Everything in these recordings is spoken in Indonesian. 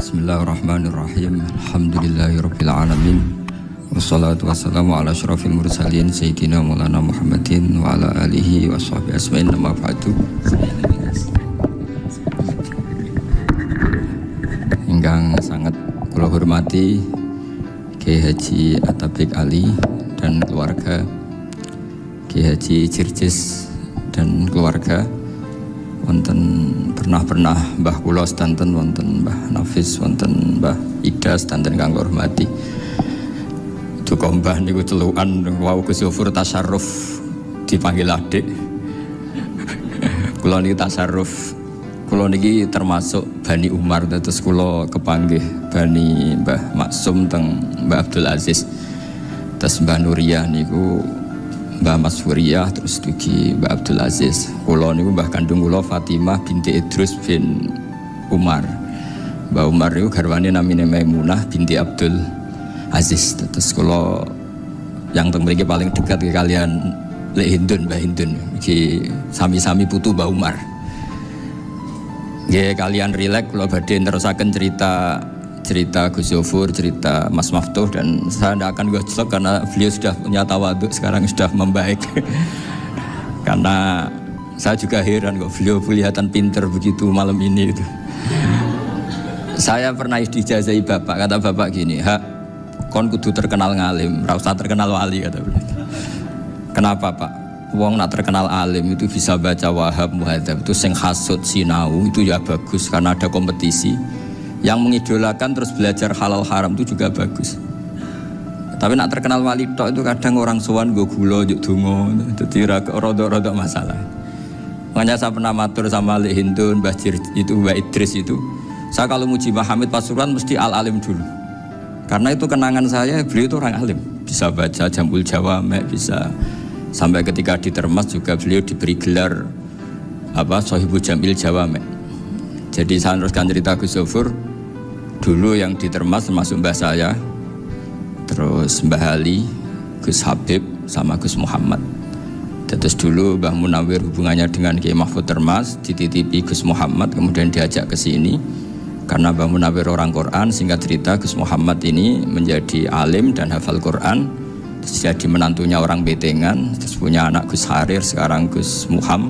Bismillahirrahmanirrahim. Alhamdulillahirabbil alamin. Wassalatu wassalamu ala asyrafil mursalin sayyidina Maulana Muhammadin wa ala alihi washabbihi asma'in amma ba'du. Ingkang sangat kula hormati Kiai Haji Atabik Ali dan keluarga, Kiai Haji Jirjis dan keluarga, wonten pernah Mbah kula sedanten, wonten Mbah Nafis, wonten Mbah Ida sedanten kang hormati. Duka mbah niku celukan wau Gus Yofur tasarruf dipanggil adik. Kula niki tasarruf, kula niki termasuk Bani Umar, terus kula kepanggih Bani Mbah Maksum teng Mbah Abdul Aziz. Terus Mbah Nuriyah niku Mbah Mas Furiyah, terus dugi Mbah Abdul Aziz. Kula niku mbah kandung kula Fatimah binti Idrus bin Umar. Mbah Umar niku garwane namine Maimunah binti Abdul Aziz. Terus kula yang teng mriki paling dekat ke kalian Lek Hindun, Mbah Hindun. Iki sami-sami putu Mbah Umar. Nggih kalian rileks kula badhe nerusaken cerita Gus Yofur, cerita Mas Maftuh, dan saya tidak akan gojlok karena beliau sudah punya tawaduk, sekarang sudah membaik. Karena saya juga heran kok beliau kelihatan pinter begitu malam ini itu. Saya pernah dijazahi bapak, kata bapak gini, "Hak, kon kudu terkenal ngalim, ra usah terkenal wali," kata beliau. Kenapa Pak? Wong nak terkenal alim itu bisa baca Wahab, Muhadzab, itu sing hasud sinau itu ya bagus karena ada kompetisi. Yang mengidolakan terus belajar halal haram itu juga bagus. Tapi nak terkenal wali tok itu kadang orang sowan nggo gula njuk donga, dadi rada-rada masalah. Makanya saya pernah matur sama Lek Hindun, Mbah itu Mbah Idris itu. Saya kalau muji Mbah Hamid Pasuruan mesti al-alim dulu. Karena itu kenangan saya, beliau itu orang alim. Bisa baca Jamul Jawamek, bisa sampai ketika di Termas juga beliau diberi gelar Sohibu Jamil Jawamek. Jadi saya teruskan cerita Gus Yofur. Dulu yang di Termas termasuk mbah saya, terus Mbah Ali, Gus Habib, sama Gus Muhammad. Terus dulu Mbah Munawir hubungannya dengan Kiai Mahfud Termas, dititipi Gus Muhammad, kemudian diajak ke sini. Karena Mbah Munawir orang Quran, singkat cerita Gus Muhammad ini menjadi alim dan hafal Quran. Terus jadi menantunya orang Betengan, terus punya anak Gus Harir, sekarang Gus Muham.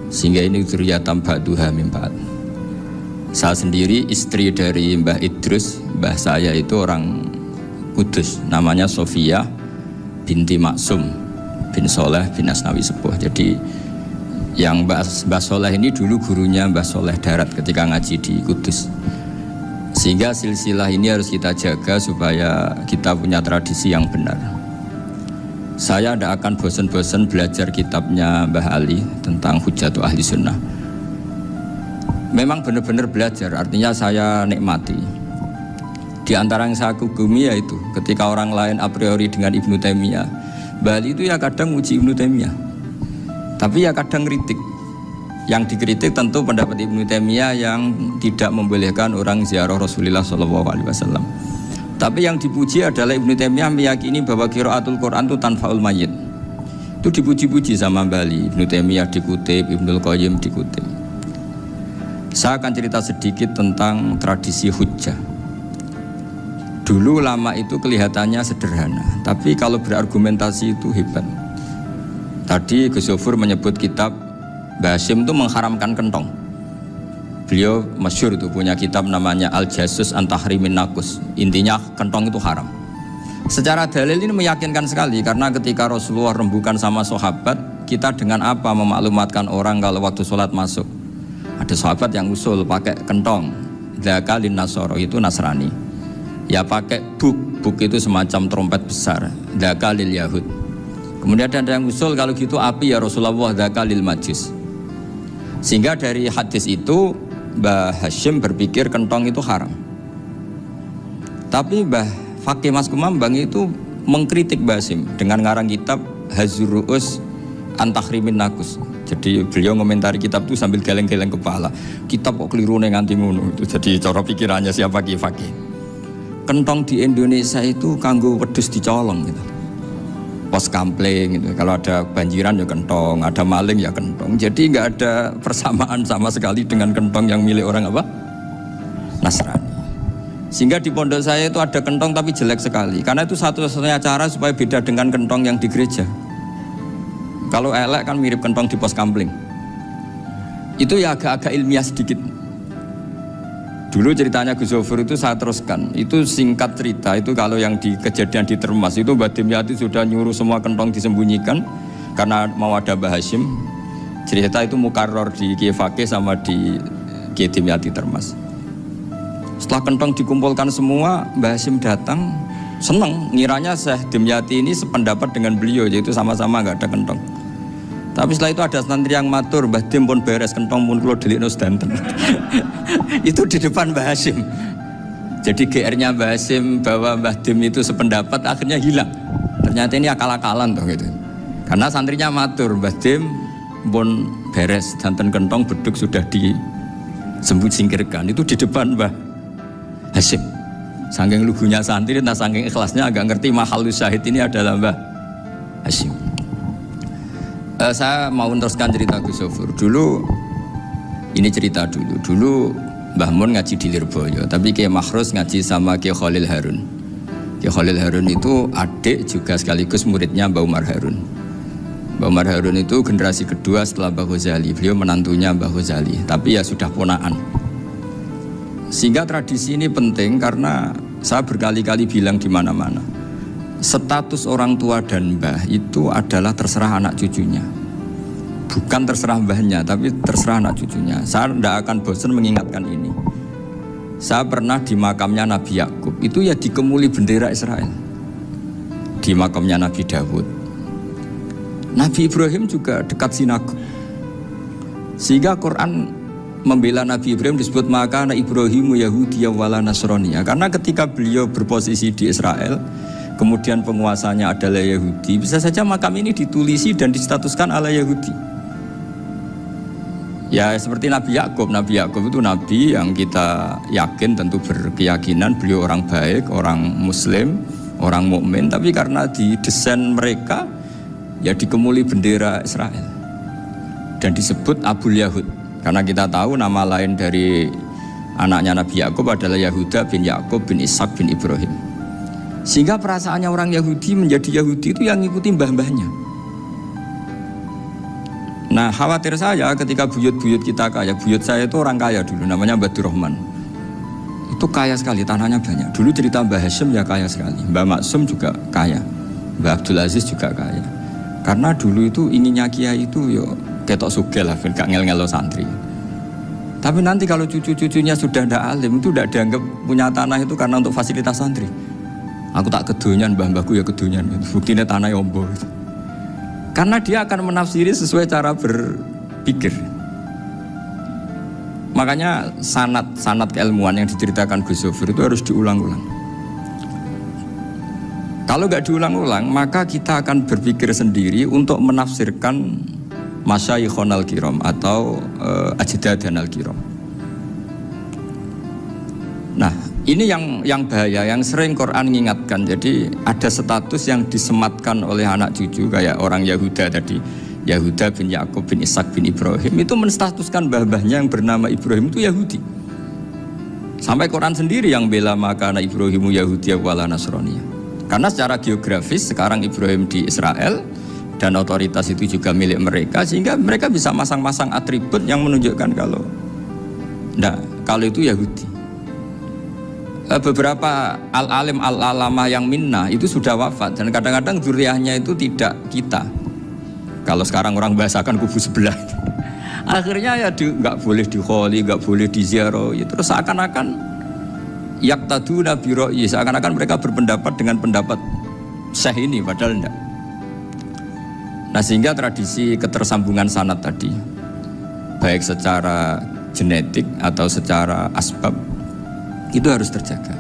Sehingga ini dzurriyyatan ba'duha min ba'd. Saya sendiri istri dari Mbah Idrus, mbah saya itu orang Kudus, namanya Sofia binti Maksum bin Soleh bin Asnawi Sepuh. Jadi yang Mbah Soleh ini dulu gurunya Mbah Soleh Darat ketika ngaji di Kudus. Sehingga silsilah ini harus kita jaga supaya kita punya tradisi yang benar. Saya tidak akan bosan-bosan belajar kitabnya Mbah Ali tentang Hujjatu Ahli Sunnah. Memang benar-benar belajar, artinya saya nikmati. Di antara yang saya kagumi yaitu ketika orang lain a priori dengan Ibnu Taimiyah, Bali itu ya kadang uji Ibnu Taimiyah, tapi ya kadang kritik. Yang dikritik tentu pendapat Ibnu Taimiyah yang tidak membolehkan orang ziarah Rasulullah SAW. Tapi yang dipuji adalah Ibnu Taimiyah meyakini bahwa qiraatul Quran itu tanfaul mayyit. Itu dipuji-puji sama Bali. Ibnu Taimiyah dikutip, Ibnul Qayyim dikutip. Saya akan cerita sedikit tentang tradisi hujjah. Dulu lama itu kelihatannya sederhana, tapi kalau berargumentasi itu hebat. Tadi Gus Yofur menyebut kitab Mbah Hasyim itu mengharamkan kentong. Beliau masyhur itu punya kitab namanya Al-Jasus an Tahrimin Nakus. Intinya kentong itu haram. Secara dalil ini meyakinkan sekali, karena ketika Rasulullah rembukan sama sahabat, kita dengan apa memaklumatkan orang kalau waktu sholat masuk? Ada sahabat yang usul pakai kentong, dzakalin nasoro itu Nasrani. Ya pakai buk itu semacam trompet besar, dzakalil Yahud. Kemudian ada yang usul kalau gitu api ya Rasulullah, dzakalil Majus. Sehingga dari hadis itu Mbah Hasyim berpikir kentong itu haram. Tapi Mbah Fakih Mas Kumambang itu mengkritik Mbah Hasyim dengan ngarang kitab Hazurru'us an Tahrimin Nakus. Jadi beliau ngomentari kitab itu sambil geleng-geleng kepala. Kitab kok keliru nganti ngono. Itu jadi cara pikirannya siapa Ki Fakih. Kentong di Indonesia itu kanggo wedhus dicolong gitu. Pos kampling gitu. Kalau ada banjiran ya kentong, ada maling ya kentong. Jadi nggak ada persamaan sama sekali dengan kentong yang milik orang apa? Nasrani. Sehingga di pondok saya itu ada kentong tapi jelek sekali. Karena itu satu-satunya cara supaya beda dengan kentong yang di gereja. Kalau elek kan mirip kentong di pos kampling. Itu ya agak-agak ilmiah sedikit. Dulu ceritanya Gus Zofur itu saya teruskan. Itu singkat cerita, itu kalau yang di kejadian di Termas itu Mbah Dimyati sudah nyuruh semua kentong disembunyikan karena mau ada Mbah Hashim. Cerita itu mukarror di Kiai Fakih sama di Kiai Dimyati Termas. Setelah kentong dikumpulkan semua, Mbah Hashim datang, seneng, ngiranya Syekh Dimyati ini sependapat dengan beliau, yaitu sama-sama nggak ada kentong. Tapi setelah itu ada santri yang matur, Mbah Dim pun beres kentong pun kulo delikno sedanten. Itu di depan Mbah Hashim. Jadi GR-nya Mbah Hashim bahwa Mbah Dim itu sependapat akhirnya hilang. Ternyata ini akal-akalan toh gitu. Karena santrinya matur, Mbah Dim pun beres sedanten kentong beduk sudah disingkirkan. Itu di depan Mbah Hashim. Saking lugunya santri, nah saking ikhlasnya agak ngerti mahalus syahid ini adalah Mbah Hashim. Saya mau meneruskan cerita Gus Zofur. Dulu, ini cerita dulu. Dulu Mbah Mun ngaji di Lirboyo, tapi Kiai Makhrus ngaji sama Kiai Khalil Harun. Kiai Khalil Harun itu adik juga sekaligus muridnya Mbah Umar Harun. Mbah Umar Harun itu generasi kedua setelah Mbah Ghazali. Beliau menantunya Mbah Ghazali, tapi ya sudah ponaan. Sehingga tradisi ini penting karena saya berkali-kali bilang di mana-mana. Status orang tua dan mbah itu adalah terserah anak cucunya. Bukan terserah mbahnya, tapi terserah anak cucunya. Saya tidak akan bosan mengingatkan ini. Saya pernah di makamnya Nabi Yakub, itu ya dikemuli bendera Israel. Di makamnya Nabi Dawud. Nabi Ibrahim juga dekat sinagog. Sehingga Quran membela Nabi Ibrahim disebut maka anak Ibrahimu Yahudi wala Nasraniya. Karena ketika beliau berposisi di Israel, kemudian penguasanya adalah Yahudi, bisa saja makam ini ditulisi dan distatuskan ala Yahudi. Ya seperti Nabi Yakub. Nabi Yakub itu nabi yang kita yakin, tentu berkeyakinan beliau orang baik, orang muslim, orang mukmin, tapi karena di desain mereka ya dikemuli bendera Israel dan disebut Abul Yahud. Karena kita tahu nama lain dari anaknya Nabi Yakub adalah Yahuda bin Yakub bin Ishak bin Ibrahim. Sehingga perasaannya orang Yahudi menjadi Yahudi itu yang ngikuti mbah-mbahnya. Nah khawatir saya ketika buyut-buyut kita kaya. Buyut saya itu orang kaya dulu, namanya Badur Rahman. Itu kaya sekali, tanahnya banyak. Dulu cerita Mbah Hashim ya kaya sekali. Mbah Maksum juga kaya, Mbah Abdul Aziz juga kaya. Karena dulu itu inginnya kiai itu yo ketok sugih lah, gak ngel-ngelo santri. Tapi nanti kalau cucu-cucunya sudah tidak alim, itu tidak dianggap punya tanah itu karena untuk fasilitas santri. Aku tak kedonyan, mbah-mbahku ya kedonyan. Buktinya tanah yombo. Karena dia akan menafsiri sesuai cara berpikir. Makanya sanad keilmuan yang diceritakan Gus Zofur itu harus diulang-ulang. Kalau nggak diulang-ulang, maka kita akan berpikir sendiri untuk menafsirkan Masyayikhon al-Kiram atau Ajdadan al-Kiram. Nah, ini yang bahaya, yang sering Quran mengingatkan. Jadi ada status yang disematkan oleh anak cucu kayak orang Yahuda tadi, Yahuda bin Yakub bin Ishak bin Ibrahim, itu menstatuskan mbah-mbahnya yang bernama Ibrahim itu Yahudi. Sampai Quran sendiri yang bela maka anak Ibrahimu Yahudi wala Nasraniya. Karena secara geografis sekarang Ibrahim di Israel dan otoritas itu juga milik mereka, sehingga mereka bisa masang-masang atribut yang menunjukkan kalau itu Yahudi. Beberapa al-alim al-alamah yang minnah itu sudah wafat dan kadang-kadang dzurriahnya itu tidak kita. Kalau sekarang orang bahasakan kubu sebelah. Akhirnya ya nggak boleh dikholi, nggak boleh diziarah. Ya, terus seakan-akan yaktaduna bi ra'yi, seakan-akan mereka berpendapat dengan pendapat syekh ini, padahal enggak. Nah sehingga tradisi ketersambungan sanad tadi, baik secara genetik atau secara asbab, itu harus terjaga.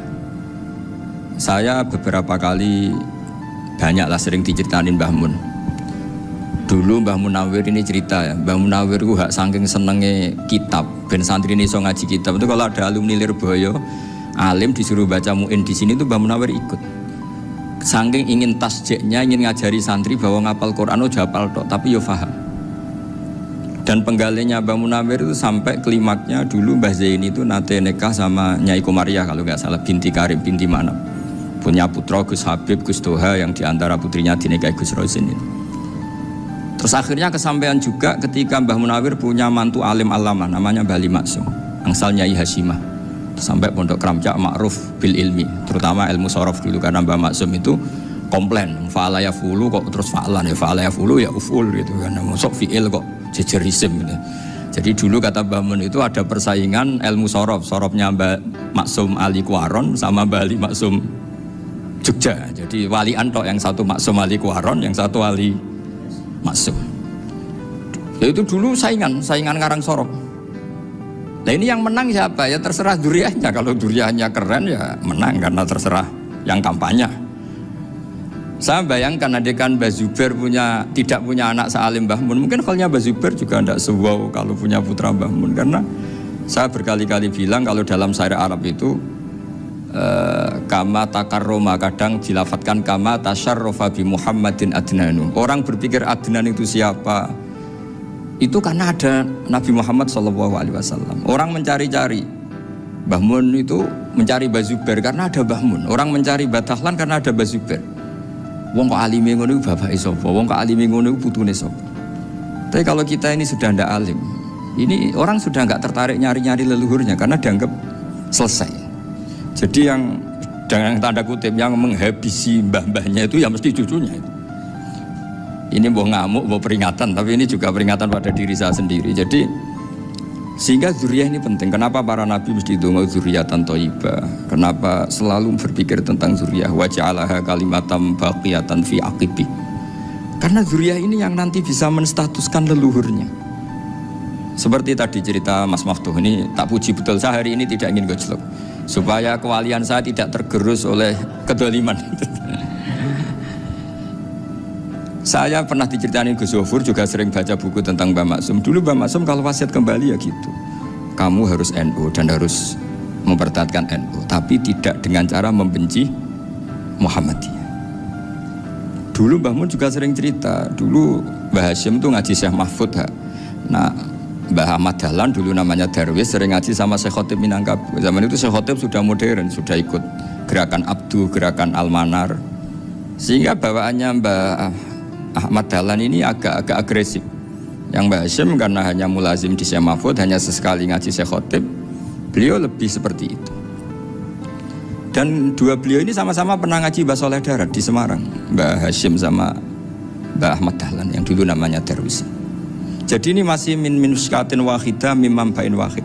Saya beberapa kali banyaklah sering diceritain Mbah Mun. Dulu Mbah Munawir ini cerita ya, Mbah Munawir itu saking senenge kitab, ben santri ini so ngaji kitab. Itu kalau ada alumni Lirboyo, alim disuruh baca muin di sini tuh Mbah Munawir ikut. Saking ingin tasjeknya, ingin ngajari santri bahwa ngapal Quran udah hafal tok, tapi yo paham. Dan penggalinya Mbah Munawir itu sampai klimaknya dulu Mbah Zaini itu nate nikah sama Nyai Komariah kalau nggak salah, binti Karim, binti Manap. Punya putra Gus Habib, Gus Toha yang diantara putrinya dinikahi Gus Rosin ini. Terus akhirnya kesampaian juga ketika Mbah Munawir punya mantu alim alama namanya Mbah Ali Maksum, angsal Nyai Hasyimah. Sampai pondok Kramcak ma'ruf bil ilmi, terutama ilmu sorof dulu karena Mbah Maksum itu komplain, fa'ala ya fulu kok terus fa'alan ya, fa'ala ya fulu ya uful gitu kan, masuk fi'il kok jejer isim gitu. Jadi dulu kata Mbah Mun itu ada persaingan ilmu sorof, sorofnya Mbah Maksum Ali Kuaron sama Mbah Ali Maksum Jogja. Jadi wali antok, yang satu Maksum Ali Kuaron, yang satu Ali Maksum. Ya itu dulu saingan ngarang sorof. Nah ini yang menang siapa? Ya terserah duriahnya. Kalau duriahnya keren ya menang karena terserah yang kampanye. Saya bayangkan adekan Mbah Zubair tidak punya anak sealim Mbah Mun, mungkin kalnya Mbah Zubair juga tidak sewow kalau punya putra Mbah Mun, karena saya berkali-kali bilang kalau dalam syair Arab itu kama takarroma, kadang dilafatkan kama tasyarrofa bi Muhammadin adnanu. Orang berpikir Adnan itu siapa? Itu karena ada Nabi Muhammad SAW. Orang mencari-cari Mbah Mun itu mencari Mbah Zubair karena ada Mbah Mun. Orang mencari Mbah Dahlan karena ada Mbah Zubair. Wong kok alime ngono iku bapake sapa? Wong kok alime ngono iku putune sapa? Tapi kalau kita ini sudah ndak alim, ini orang sudah nggak tertarik nyari-nyari leluhurnya karena dianggap selesai. Jadi yang dengan tanda kutip yang menghabisi mbah-mbahnya itu ya mesti cucunya. Ini mau ngamuk, mau peringatan, tapi ini juga peringatan pada diri saya sendiri. Jadi sehingga zuriyah ini penting. Kenapa para nabi mesti donga zuriyatan thayyibah? Kenapa selalu berpikir tentang zuriyah? Wa ja'alaha kalimatam baqiyatan fi aqibi. Karena zuriyah ini yang nanti bisa menstatuskan leluhurnya. Seperti tadi cerita Mas Maftuh ini, tak puji betul, saya hari ini tidak ingin gojlok supaya kewalian saya tidak tergerus oleh kedoliman. Saya pernah diceritain Gus Zofur, juga sering baca buku tentang Mbah Maksum. Dulu Mbah Maksum kalau wasiat kembali ya gitu, kamu harus NU dan harus mempertahankan NU, tapi tidak dengan cara membenci Muhammadiyah. Dulu Mbah Mun juga sering cerita, dulu Mbah Hashim tuh ngaji Syekh Mahfud. Nah Mbah Ahmad Dahlan dulu namanya Darwis sering ngaji sama Syekh Khotib Minangkabau. Zaman itu Syekh Khotib sudah modern, sudah ikut gerakan Abdu, gerakan Almanar, sehingga bawaannya Mbah Ahmad Dahlan ini agak agresif. Yang Mbah Hashim karena hanya mulazim di Syekh Mahfud, hanya sesekali ngaji Syekh Khotib, beliau lebih seperti itu. Dan dua beliau ini sama-sama pernah ngaji Mbah Soleh Darat di Semarang, Mbah Hashim sama Mbah Ahmad Dahlan yang dulu namanya Darwis. Jadi ini masih min minuskatin wahidah mimam bain wahid.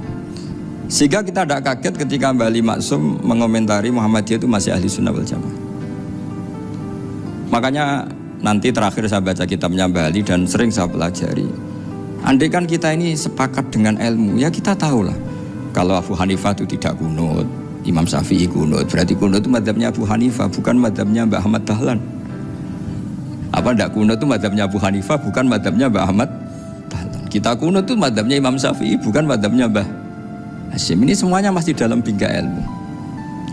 Sehingga kita tidak kaget ketika Mbah Ali Maksum mengomentari Muhammadiyah itu masih ahli sunnah wal jamaah. Makanya nanti terakhir saya baca kitabnya Mbah Ali dan sering saya pelajari. Andai kan kita ini sepakat dengan ilmu, ya kita tahulah kalau Abu Hanifah itu tidak kunut, Imam Syafi'i kunut, berarti kunut itu mazhabnya Abu Hanifah, bukan mazhabnya Mbah Ahmad Dahlan. Apa tidak kunut itu mazhabnya Abu Hanifah, bukan mazhabnya Mbah Ahmad Dahlan. Kita kunut itu mazhabnya Imam Syafi'i, bukan mazhabnya Mbah Hashim. Ini semuanya masih dalam bingkai ilmu.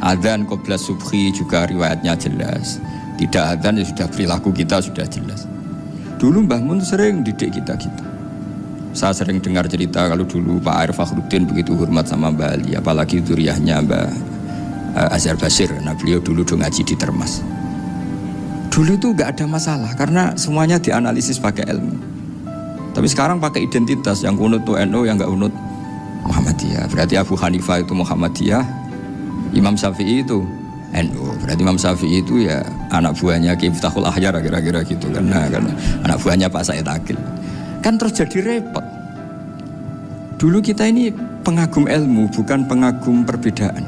Adzan qabla subhi juga riwayatnya jelas. Tidak adzan ya sudah, perilaku kita sudah jelas. Dulu Mbah Mun sering didik kita. Saya sering dengar cerita kalau dulu Pak Air Fakhruddin begitu hormat sama Mbah Ali, apalagi zuriyahnya Mbah Azhar Basir. Nah beliau dulu ngaji di Termas. Dulu itu nggak ada masalah karena semuanya dianalisis pakai ilmu. Tapi sekarang pakai identitas, yang kunut tuh NU, yang nggak kunut Muhammadiyah. Berarti Abu Hanifah itu Muhammadiyah, Imam Syafi'i itu NU. Berarti Imam Syafi'i itu ya anak buahnya Ki Miftahul Ahyar kira-kira gitu kan. Nah, karena anak buahnya Pak Said Akil. Kan terus jadi repot. Dulu kita ini pengagum ilmu, bukan pengagum perbedaan.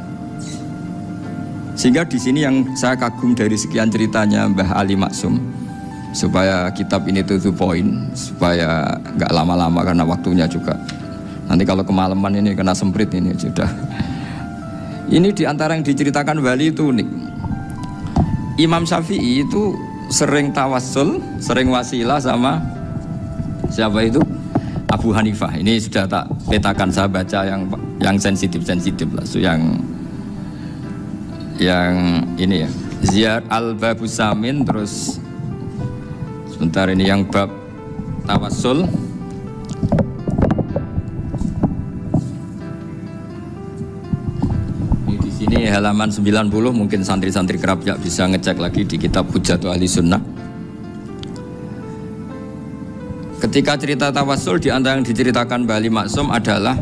Sehingga di sini yang saya kagum dari sekian ceritanya Mbah Ali Maksum, supaya kitab ini to the point, supaya nggak lama-lama karena waktunya juga. Nanti kalau kemalaman ini kena semprit ini sudah. Ini diantara yang diceritakan Bali itu unik. Imam Syafi'i itu sering tawassul, sering wasilah sama siapa itu? Abu Hanifah. Ini sudah tak petakan, saya baca yang sensitif lah. So, yang ini ya. Ziyad al-Babus Samin, terus sebentar ini yang bab tawassul. Sini halaman 90, mungkin santri-santri Kerapjak bisa ngecek lagi di kitab Hujjatu Ahli Sunnah. Ketika cerita tawassul, di antara yang diceritakan Mbah Ali Maksum adalah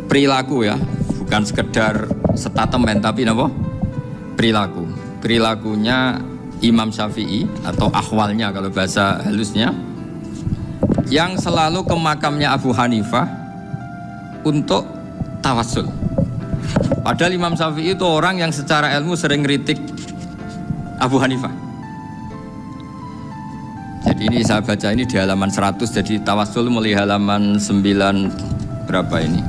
perilaku ya, bukan sekedar statement tapi apa? Perilaku. Perilakunya Imam Syafi'i atau ahwalnya kalau bahasa halusnya, yang selalu ke makamnya Abu Hanifah untuk tawassul. Padahal Imam Syafi'i itu orang yang secara ilmu sering kritik Abu Hanifah. Jadi ini saya baca ini di halaman 100, jadi tawassul mulai halaman 9 berapa ini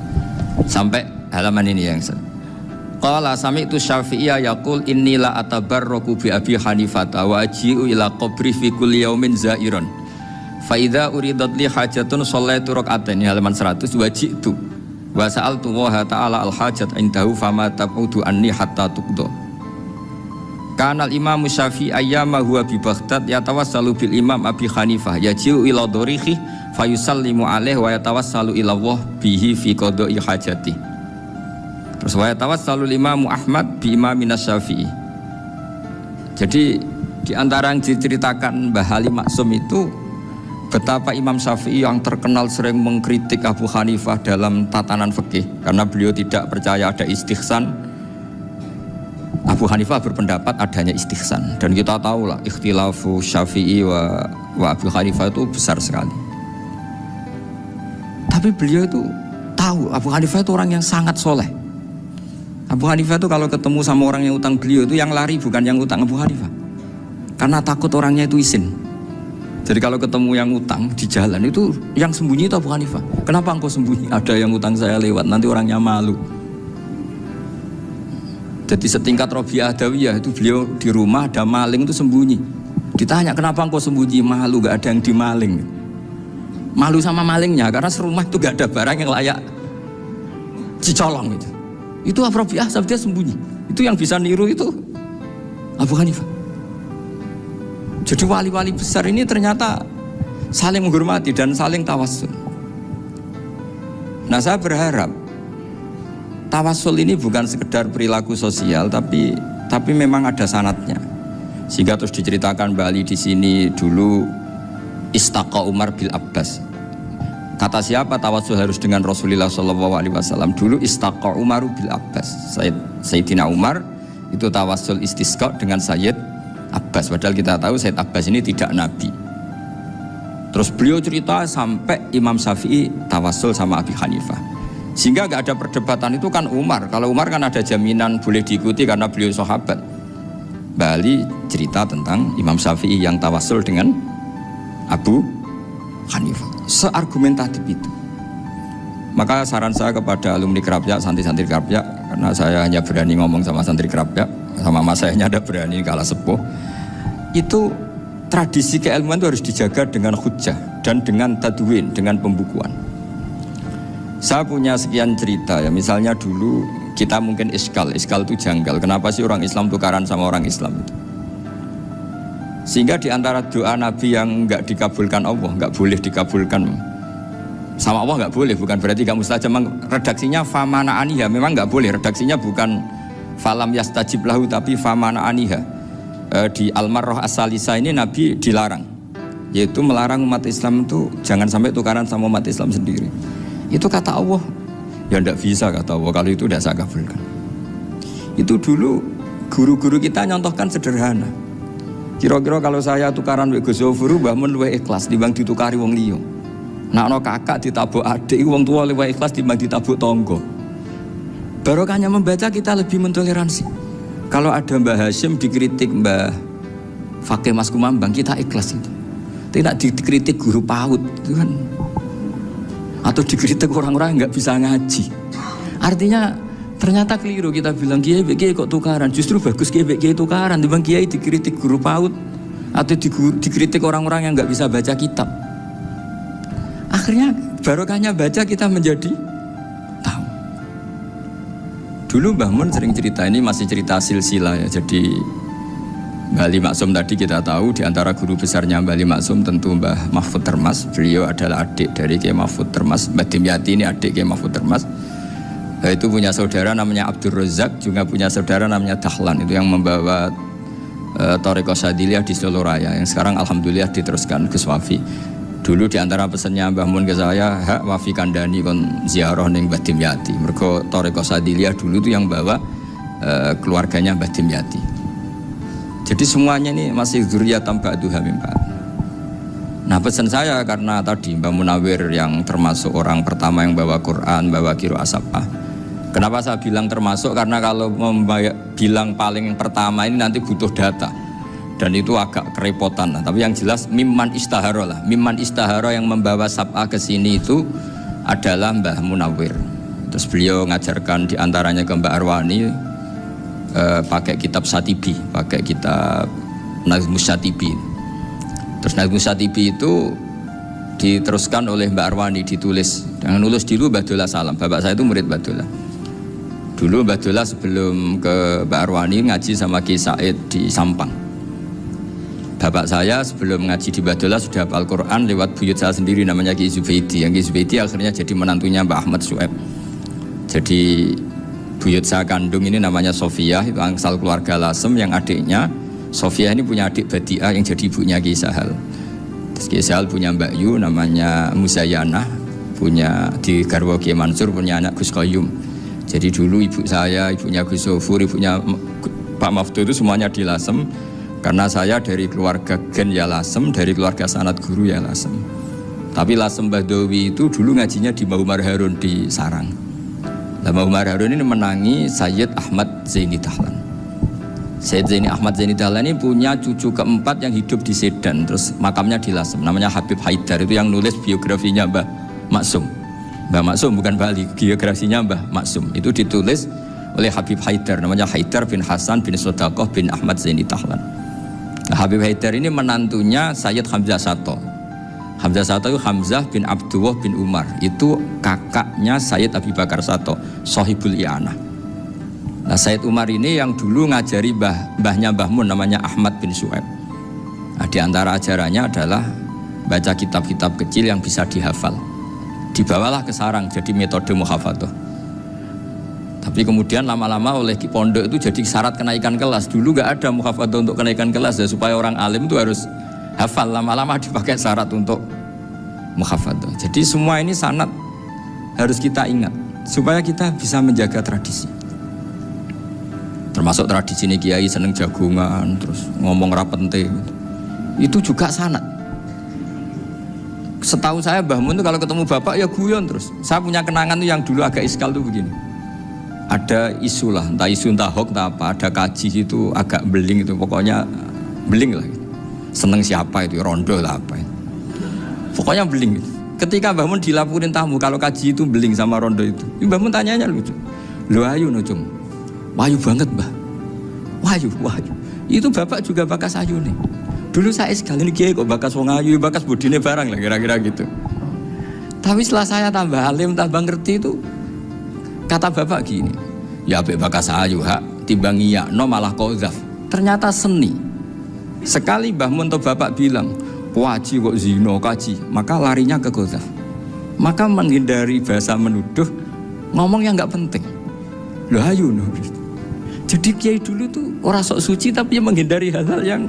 sampai halaman ini yang qala sami'tu Syafi'iyya yaqul inni la atabarraku bi Abi Hanifah wa aji'u ila qabri fi kulli yaumin za'iran fa idza uridat li hajatun shallaitu rak'atain, halaman 100, waji'tu wa sa'altu wa ta'ala al-hajat indahu fama tab'udu anni hatta tuqda. Kanal Imam Syafi'i ayyama huwa bi Baghdad yatawassalu bil Imam Abi Hanifah yaji'u ila dorihi fayusallimu alaihi wa yatawassalu ila Allah bihi fi qada'i hajati. Terus wa yatawassalu Imam Ahmad bi Imamina Syafi'i. Jadi di antara yang diceritakan Mbah Ali Maksum itu betapa Imam Syafi'i yang terkenal sering mengkritik Abu Hanifah dalam tatanan fikih karena beliau tidak percaya ada istihsan. Abu Hanifah berpendapat adanya istihsan, dan kita tahu lah ikhtilafu Syafi'i wa Abu Hanifah itu besar sekali. Tapi beliau itu tahu Abu Hanifah itu orang yang sangat soleh. Abu Hanifah itu kalau ketemu sama orang yang utang beliau itu yang lari bukan yang utang Abu Hanifah, karena takut orangnya itu izin. Jadi kalau ketemu yang utang di jalan itu yang sembunyi itu Abu Hanifah. Kenapa engkau sembunyi? Ada yang utang saya lewat, nanti orangnya malu. Jadi setingkat Robiah Adawiyah itu beliau di rumah ada maling itu sembunyi. Ditanya kenapa engkau sembunyi? Malu, gak ada yang dimaling. Malu sama malingnya karena serumah itu gak ada barang yang layak dicolong itu. Itu Robiah dia sembunyi. Itu yang bisa niru itu Abu Hanifah. Jadi wali-wali besar ini ternyata saling menghormati dan saling tawassul. Nah saya berharap tawassul ini bukan sekedar perilaku sosial, tapi memang ada sanadnya. Sehingga terus diceritakan Bali di sini dulu istaqa Umar bil Abbas. Kata siapa tawassul harus dengan Rasulullah SAW? Dulu istaqa Umar bil Abbas. Sayyidina Umar itu tawassul istisqa dengan Sayyid Abbas. Padahal kita tahu Sayyid Abbas ini tidak nabi. Terus beliau cerita sampai Imam Syafi'i tawassul sama Abi Hanifah. Sehingga gak ada perdebatan itu kan Umar. Kalau Umar kan ada jaminan boleh diikuti karena beliau sahabat. Bali cerita tentang Imam Syafi'i yang tawassul dengan Abu Hanifah. Seargumentatif itu. Maka saran saya kepada alumni Kerapjak, santri-santri Kerapjak, karena saya hanya berani ngomong sama santri Kerapjak, sama mas saya ada berani kalah sepuh. Itu tradisi keilmuan itu harus dijaga dengan hujjah dan dengan tadwin, dengan pembukuan. Saya punya sekian cerita ya, misalnya dulu kita mungkin iskal itu janggal. Kenapa sih orang Islam tukaran sama orang Islam itu? Sehingga di antara doa Nabi yang enggak dikabulkan Allah, enggak boleh dikabulkan sama Allah, enggak boleh, bukan berarti enggak mustajab. Redaksinya famana aniha, memang enggak boleh. Redaksinya bukan falam yastajib lahu tapi famana aniha. Di Al-Marrah As-Salisa ini Nabi dilarang, yaitu melarang umat Islam itu jangan sampai tukaran sama umat Islam sendiri. Itu kata Allah, ya enggak bisa kata Allah, kalau itu tidak saya kabulkan. Itu dulu guru-guru kita nyontohkan sederhana. Kira-kira kalau saya tukaran wek Gus Zofuru, Mbah Mun luwih ikhlas dibanding ditukari wong liya. Nek ana kakak ditabuk adik, wong tua luwih ikhlas dibanding ditabuk tangga. Barokahnya membaca kita lebih mentoleransi. Kalau ada Mbah Hashim dikritik Mbah Fakih Mas Kumambang, kita ikhlas itu. Tidak dikritik guru PAUD itu kan, atau dikritik orang-orang yang nggak bisa ngaji. Artinya ternyata keliru kita bilang kiai kok tukaran. Justru bagus kiai tukaran dibanding kiai dikritik guru PAUD atau dikritik orang-orang yang nggak bisa baca kitab. Akhirnya barokahnya baca kita menjadi tahu. Dulu Mbah Mun sering cerita, ini masih cerita silsilah ya. Jadi Mbah Ali Maksum tadi kita tahu di antara guru besarnya Mbah Ali Maksum tentu Mbah Mahfud Termas. Beliau adalah adik dari Kiai Mahfud Termas. Mbah Dimyati ini adik Kiai Mahfud Termas. Itu punya saudara namanya Abdul Razak, juga punya saudara namanya Dahlan, itu yang membawa Thariqah Sadiliyah di Solo Raya, yang sekarang alhamdulillah diteruskan Gus Wafi. Dulu diantara pesannya Mbah Mun ke saya, hak Wafi kandani kon ziarah ning Mbah Dimyati. Mergo Thariqah Sadiliyah dulu itu yang bawa keluarganya Mbah Dimyati. Jadi semuanya ini masih dzurriyyatan ba'duha min ba'd. Nah pesan saya karena tadi Mbah Munawir yang termasuk orang pertama yang bawa Quran, bawa qiraah sab'ah. Kenapa saya bilang termasuk? Karena kalau bilang paling pertama ini nanti butuh data. Dan itu agak kerepotan. Nah, tapi yang jelas mimman istahara lah. Mimman istahara yang membawa sab'ah ke sini itu adalah Mbah Munawir. Terus beliau ngajarkan diantaranya ke Mbak Arwani pakai kitab Satibi, pakai kitab Nazmus Satibi. Terus Nazmus Satibi itu diteruskan oleh Mbak Arwani, ditulis. Yang nulis dulu Mbak Dola Salam. Bapak saya itu murid Mbak Dola. Dulu Mbak Dola sebelum ke Mbak Arwani ngaji sama Ki Said di Sampang. Bapak saya sebelum ngaji di Badola sudah hafal Quran lewat buyut saya sendiri namanya Ki Zubaidi. Yang Ki Zubaidi akhirnya jadi menantunya Mbak Ahmad Su'eb. Jadi buyut saya kandung ini namanya Sofia, itu asal keluarga Lasem, yang adiknya Sofia ini punya adik Badiah yang jadi ibunya Ki Sahal. Terus Ki Sahal punya Mbak Yu namanya Muzayanah, punya di Garwa Ki Mansur punya anak Gus Qayyum. Jadi dulu ibu saya, ibunya Gus Sofur, ibunya Pak Maftu itu semuanya di Lasem. Karena saya dari keluarga Gen ya Lasem, dari keluarga sanad guru ya Lasem. Tapi Lasem Badawi itu dulu ngajinya di Mbah Umar Harun di Sarang. Nah, Mbah Umar Harun ini menangi Sayyid Ahmad Zaini Dahlan. Sayyid Zaini Ahmad Zaini Dahlan ini punya cucu keempat yang hidup di Sedan, terus makamnya di Lasem, namanya Habib Haidar, itu yang nulis biografinya Mbah Maksum. Mbah Maksum bukan Bali, biografinya Mbah Maksum. Itu ditulis oleh Habib Haidar, namanya Haidar bin Hasan bin Sodaqoh bin Ahmad Zaini Dahlan. Nah, Habib Haidar ini menantunya Sayyid Hamzah Sato. Hamzah Sato itu Hamzah bin Abdullah bin Umar. Itu kakaknya Sayyid Abi Bakar Sato, Sohibul I'anah. Nah, Sayyid Umar ini yang dulu ngajari mbahnya Mbah Mun namanya Ahmad bin Su'eb. Nah, di antara ajarannya adalah baca kitab-kitab kecil yang bisa dihafal. Dibawalah ke sarang jadi metode muhafadzah. Tapi kemudian lama-lama oleh pondok itu jadi syarat kenaikan kelas. Dulu nggak ada muhafadzah untuk kenaikan kelas ya, supaya orang alim itu harus hafal. Lama-lama dipakai syarat untuk muhafadzah. Jadi semua ini sanad harus kita ingat supaya kita bisa menjaga tradisi. Termasuk tradisi ini kiai seneng jagungan, terus ngomong rapente gitu. Itu juga sanad. Setahu saya Mbah Mun itu kalau ketemu bapak ya guyon terus. Saya punya kenangan tuh yang dulu agak iskal tuh begini. Ada isu lah, entah isu entah hoax entah apa, ada kaji itu agak beling itu, pokoknya beling lah gitu. Seneng siapa itu, rondo lah apa itu. Pokoknya beling gitu. Ketika Mbah Mun dilaporin tamu kalau kaji itu beling sama rondo itu, Mbah Mun tanyanya lucu. Lu ayu no cung, wayu banget Mbah. Wayu. Itu bapak juga bakas ayu nih. Dulu saya sekali ini kiai kok bakas wong ayu, bakas budine barang lah kira-kira gitu. Tapi setelah saya tambah alim, tambah ngerti itu, kata bapak gini, ya apik bakas ayu hak timbang iyakno malah qadzaf. Ternyata seni. Sekali Mbah Mun atau bapak bilang, "Waji kok zina kaji," maka larinya ke qadzaf. Maka menghindari bahasa menuduh, ngomong yang enggak penting. Loh ayu no. Jadi kiai dulu tuh orang sok suci tapi menghindari hal-hal yang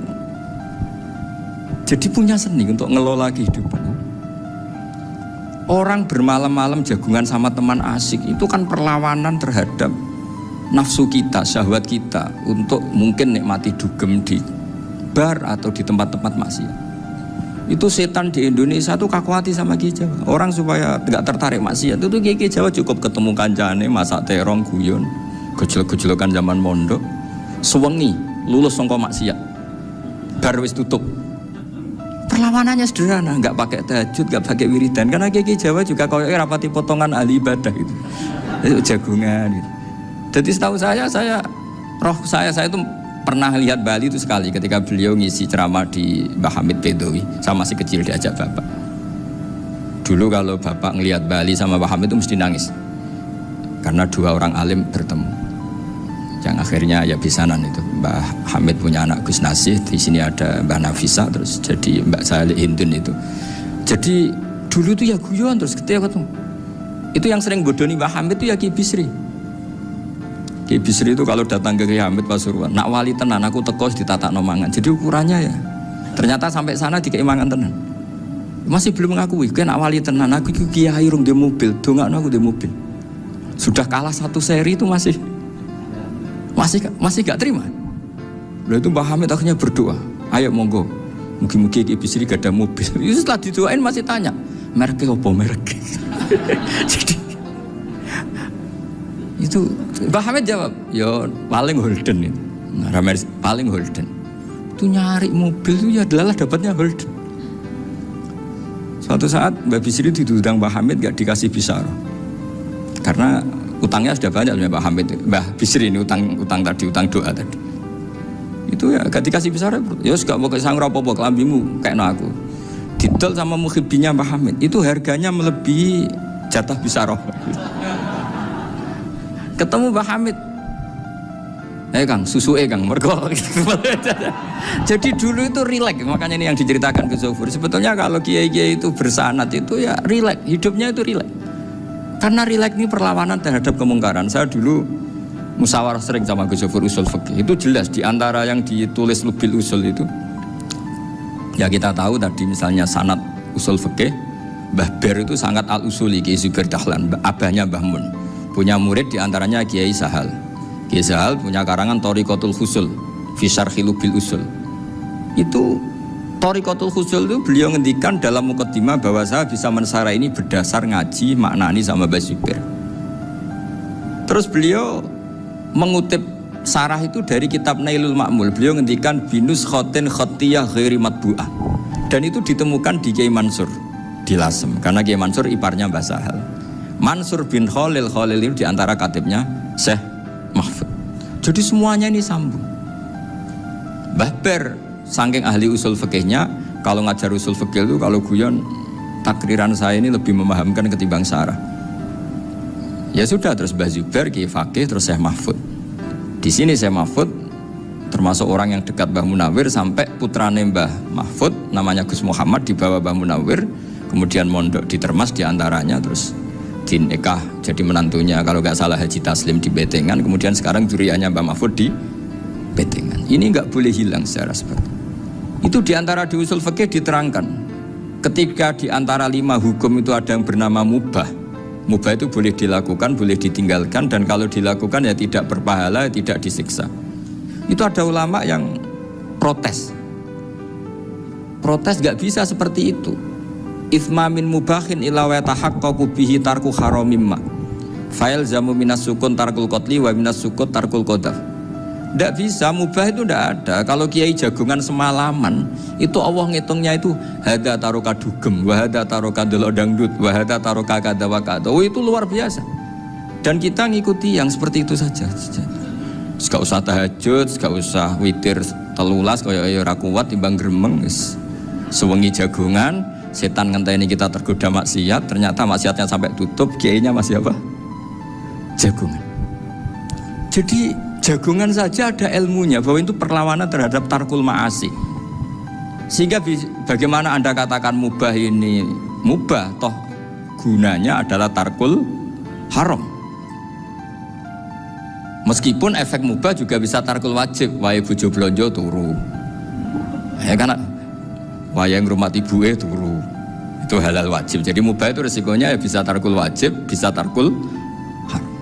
jadi punya seni untuk ngelola kehidupan. Orang bermalam-malam jagungan sama teman asik itu kan perlawanan terhadap nafsu kita, syahwat kita untuk mungkin nikmati dugem di bar atau di tempat-tempat maksiat. Itu setan di Indonesia tuh kakuati sama Ki Jawa. Orang supaya tidak tertarik maksiat itu Ki Jawa cukup ketemu kancane masak terong guyon, gejlok-gejlokan zaman mondok, sewengi lulus sangka maksiat. Bar wis tutup. Perlawanannya sederhana, nggak pakai tahajud, nggak pakai wiridan. Karena Ki Jawa juga kalau rapati potongan ahli ibadah gitu, itu jagungan. Gitu. Jadi setahu saya itu pernah lihat Bali itu sekali ketika beliau ngisi ceramah di Mbah Hamid Bedowi. Saya masih kecil diajak bapak. Dulu kalau bapak ngelihat Bali sama Mbah Hamid itu mesti nangis, karena dua orang alim bertemu. Yang akhirnya ya bisanan itu. Mbah Hamid punya anak Gus Nasih, di sini ada Mbah Nafisa, terus jadi Mbak Salih Hindun itu. Jadi dulu tuh ya guyon terus ketika ketemu. Itu yang sering bodoni Mbah Hamid itu ya Ki Bisri. Ki Bisri itu kalau datang ke Kiai Hamid Pasuruan, nak wali tenan aku teko ditatakno mangan. Jadi ukurannya ya. Ternyata sampai sana dikei mangan tenan. Masih belum mengakui, kan nak wali tenan aku iki kiai rung di mobil, dongakno aku di mobil. Sudah kalah 1 seri itu masih gak terima. Lalu itu Mbah Hamid akhirnya berdoa, ayo monggo, mungkin-mungkin Ki Bisri gak ada mobil. Itu setelah didoain masih tanya, mereknya apa merek? Jadi itu Mbah Hamid jawab, ya paling Holden itu. Nah, paling Holden. Itu nyari mobil itu ya adalah dapatnya Holden. Suatu saat Mbah Bisri diundang Mbah Hamid gak dikasih bisara. Karena utangnya sudah banyak Mbah Hamid. Mbah Bisri ini utang tadi, utang doa tadi. Itu ya gak dikasih bisara. Ya gak mau kesang rapopo kelambimu kayak aku. Didol sama muhibbinya Mbah Hamid. Itu harganya melebihi jatah bisara. Ketemu Mbah Hamid, Kang, susu Kang, mergo. Jadi dulu itu rileks, makanya ini yang diceritakan ke Zofur. Sebetulnya kalau kiai-kiai itu bersanad itu ya rileks, hidupnya itu rileks. Karena rileks ini perlawanan terhadap kemungkaran. Saya dulu musyawarah sering sama Gus Zofur usul fikih. Itu jelas di antara yang ditulis Lubil Usul itu. Ya kita tahu tadi misalnya sanad usul fikih, Mbah Ber itu sangat al-usuli, Kiai Zubair Dahlan, abahnya Mbah Mun. Punya murid diantaranya Kiai Sahal. Kiai Sahal punya karangan Thariqatul Husul fi Syarhi Lubil Usul. Itu Thariqatul Husul itu beliau ngendikan dalam mukaddimah bahwa saya bisa mensarah ini berdasar ngaji maknani sama Mbah Zubair. Terus beliau mengutip sarah itu dari kitab Nailul Ma'mul. Beliau ngendikan binus khotin khotiyah ghairi matbu'ah. Dan itu ditemukan di Kiai Mansur di Lasem, karena Kiai Mansur iparnya Mbah Sahal. Mansur bin Khalil itu diantara katibnya Syekh Mahfud. Jadi semuanya ini sambung. Mbah Ber saking ahli usul fikihnya, kalau ngajar usul fikih itu kalau guyon takriran saya ini lebih memahamkan ketimbang sarah. Ya sudah, terus Mbah Zubair Kiai Fakih, terus Syekh Mahfud. Di sini Syekh Mahfud termasuk orang yang dekat Mbah Munawir, sampai putrane Mbah Mahfud namanya Gus Muhammad dibawa Mbah Munawir, kemudian mondok di Termas diantaranya, terus dinikah jadi menantunya kalau nggak salah Haji Taslim di Betengan, kemudian sekarang duriannya Mbah Mahfud di Betengan. Ini nggak boleh hilang secara seperti itu. Diantara di usul fikih diterangkan, ketika diantara 5 hukum itu ada yang bernama mubah. Mubah itu boleh dilakukan, boleh ditinggalkan, dan kalau dilakukan ya tidak berpahala, tidak disiksa. Itu ada ulama yang protes nggak bisa seperti itu. Ithma min mubahin ila wa tahaqqaqu bihi tarku haramimma. Fa'il zamu minas sukun tarkul qatli wa minas sukut tarkul qadaf. Tidak bisa, mubah itu tidak ada. Kalau kiai jagungan semalaman, itu Allah ngitungnya itu hada taroka dugem, wa hada taroka delok dangdut, wa hada taroka kada wa kada. Oh, itu luar biasa. Dan kita ngikuti yang seperti itu saja. Gak usah tahajud, gak usah witir telulas kaya ora kuat timbang gremeng wis. Sewengi jagungan, setan ngenteni kita tergoda maksiat, ternyata maksiatnya sampai tutup, kiainya masih apa? Jagungan. Jadi jagungan saja ada ilmunya bahwa itu perlawanan terhadap tarkul ma'asi. Sehingga bagaimana Anda katakan mubah ini mubah, toh gunanya adalah tarkul haram. Meskipun efek mubah juga bisa tarkul wajib, wae bojo blonjo turu. Ya kan, wae ngrumati ibuke turu. Itu halal wajib. Jadi mubah itu resikonya ya bisa tarkul wajib, bisa tarkul haram.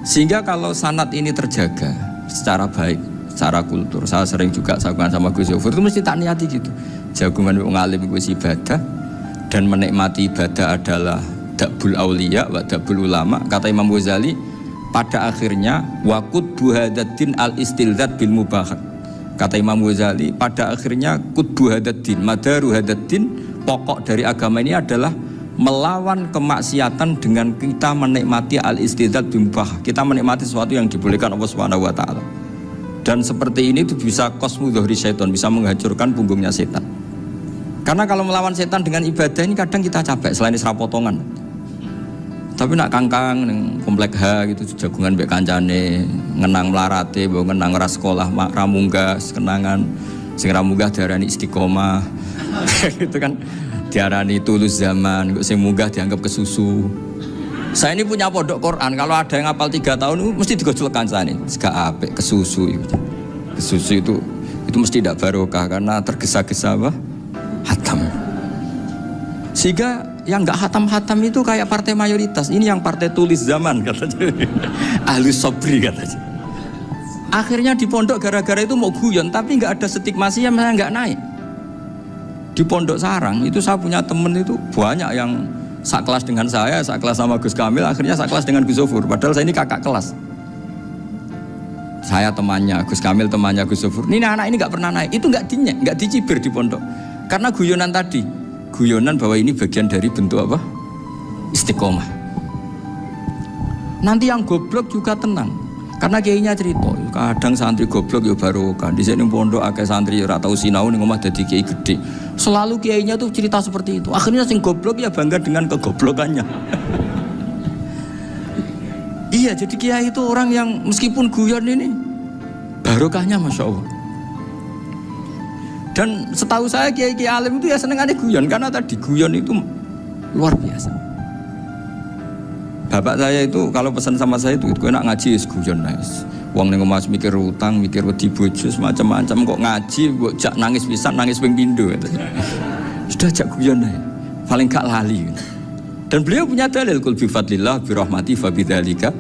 Sehingga kalau sanad ini terjaga secara baik, secara kultur, saya sering juga sakuan sama Gus Zofur itu mesti tak niati gitu. Jagungan wong alim kuwi ibadah, dan menikmati ibadah adalah dabul auliya wa dabul ulama. Kata Imam Ghazali, pada akhirnya waqud buhadaddin al-istilzat bil mubahat. Kata Imam Ghazali, pada akhirnya qutbu hadaddin, madaru hadaddin, pokok dari agama ini adalah melawan kemaksiatan dengan kita menikmati al-istilzat bil mubah. Kita menikmati sesuatu yang dibolehkan Allah Subhanahu wa taala. Dan seperti ini itu bisa qasmu dhuhri syaitan, bisa menghancurkan punggungnya setan. Karena kalau melawan setan dengan ibadah ini kadang kita capek selain isra potongan. Tapi nak kangkang ning komplek H gitu jagungan mbek kancane, ngenang melarate, mbok ngenang ras sekolah ra munggah, kenangan sing ra munggah diarani istiqomah. Gitu kan diarani tulus zaman, kok sing munggah dianggap kesusu. Saya ini punya pondok Quran, kalau ada yang hafal 3 tahun mesti digojolkan saya ini. Gak apik kesusu itu. Kesusu itu mesti tidak barokah karena tergesa-gesa apa? Hatam. Sehingga yang nggak hatam-hatam itu kayak partai mayoritas. Ini yang partai tulis zaman katanya. Ahli sobri katanya. Akhirnya di pondok gara-gara itu mau guyon, tapi nggak ada stigmasi yang saya nggak naik. Di pondok sarang itu saya punya temen itu banyak yang sekelas dengan saya, sekelas sama Gus Kamil, akhirnya sekelas dengan Gus Sofur. Padahal saya ini kakak kelas. Saya temannya Gus Kamil, temannya Gus Sofur. Ini anak ini nggak pernah naik. Itu nggak dinyek, nggak dicibir di pondok. Karena guyonan tadi, guyonan bahwa ini bagian dari bentuk apa? Istiqomah. Nanti yang goblok juga tenang. Karena kiainya cerita, kadang santri goblok ya barokah. Di sini pondok akeh santri ora tau sinau ning omah dadi kiai gede. Selalu kiainya tuh cerita seperti itu. Akhirnya sing goblok ya bangga dengan kegoblokannya. Iya, jadi kiai itu orang yang meskipun guyon ini barokahnya Masya Allah. Dan setahu saya kiai-kiai alim itu ya senengannya guyon, karena tadi guyon itu luar biasa. Bapak saya itu kalau pesan sama saya itu enak ngaji is guyon nice. Wong ning omah mikir utang, mikir wedi bojo macam-macam kok ngaji kok jak nangis pisan, nangis ping pindho gitu. Sudah jak guyon ae. Paling gak lali. Gitu. Dan beliau punya dalil kul bi fadlillah bi rahmati fa bidzalika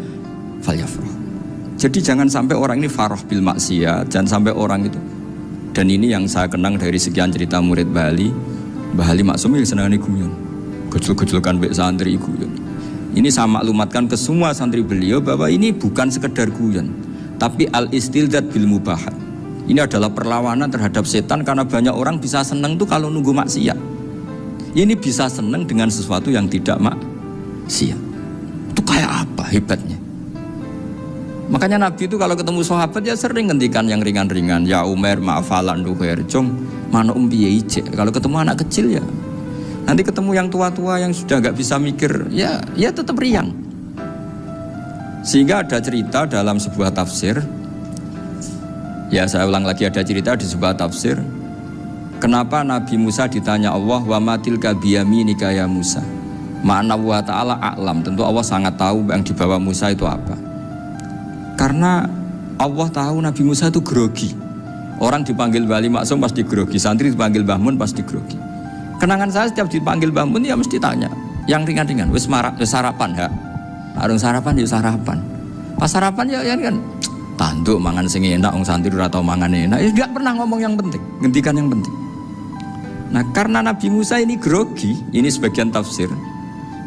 falyafrah. Jadi jangan sampai orang ini farah bil maksiat, jangan sampai orang itu. Dan ini yang saya kenang dari sekian cerita murid Bali. Mbah Ali Maksum yang senangane guyon. Gejol-gejolkan mbek santri guyon. Ini saya maklumatkan ke semua santri beliau bahwa ini bukan sekedar guyon, tapi al-istildad bil mubahat. Ini adalah perlawanan terhadap setan karena banyak orang bisa senang tuh kalau nunggu maksiat. Ini bisa senang dengan sesuatu yang tidak maksiat. Itu kayak apa hebatnya? Makanya Nabi itu kalau ketemu sahabat ya sering ngendikan yang ringan-ringan. Ya Umar ma'afalan duher jong mana piye ije. Kalau ketemu anak kecil ya. Nanti ketemu yang tua-tua yang sudah nggak bisa mikir, ya tetap riang. Sehingga ada cerita dalam sebuah tafsir. Ya saya ulang lagi, ada cerita di sebuah tafsir. Kenapa Nabi Musa ditanya Allah, wa matilka biyaminika ya Musa. Ma'ana wa ta'ala a'lam. Tentu Allah sangat tahu yang dibawa Musa itu apa. Karena Allah tahu Nabi Musa itu grogi. Orang dipanggil Wali Maksum pasti grogi, santri dipanggil Mbah Mun pasti grogi. Kenangan saya setiap dipanggil Mbah Mun ya mesti tanya yang ringan-ringan, wis sarapan ya. Arung sarapan ya sarapan. Pas sarapan ya kan tanduk mangan sing enak, wong santri ora tau mangan enak. Ya enggak pernah ngomong yang penting, ngendikan yang penting. Nah, karena Nabi Musa ini grogi, ini sebagian tafsir.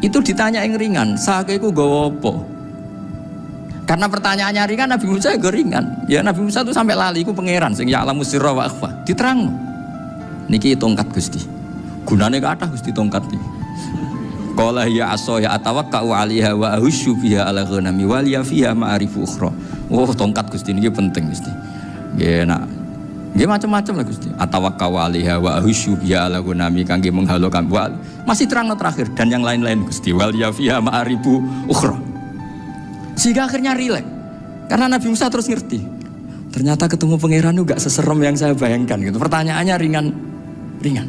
Itu ditanya yang ringan, saake iku nggawa apa? Karena pertanyaannya ringan, Nabi Musa juga ringan. Ya Nabi Musa itu sampai lali iku pangeran sing ya'lamu sirra wa akhfa. Diterangno. Niki tongkat Gusti. Gunane kathah Gusti tongkat iki. Qala ya aso ya atawakkau 'alaiha wa ahusyu biha 'ala ghanami wal ya fiha ma'arifu ukhra. Oh, tongkat Gusti niki penting Gusti. Nggih nak. Nggih macam-macam lah Gusti. Atawakkau 'alaiha wa ahusyu biha 'ala ghanami kangge menghalo kambal. Masih terangno terakhir dan yang lain-lain Gusti. Wal ya fiha ma'arifu ukhra. Sehingga akhirnya rileks. Karena Nabi Musa terus ngerti. Ternyata ketemu pangeran itu gak seserem yang saya bayangkan gitu. Pertanyaannya ringan.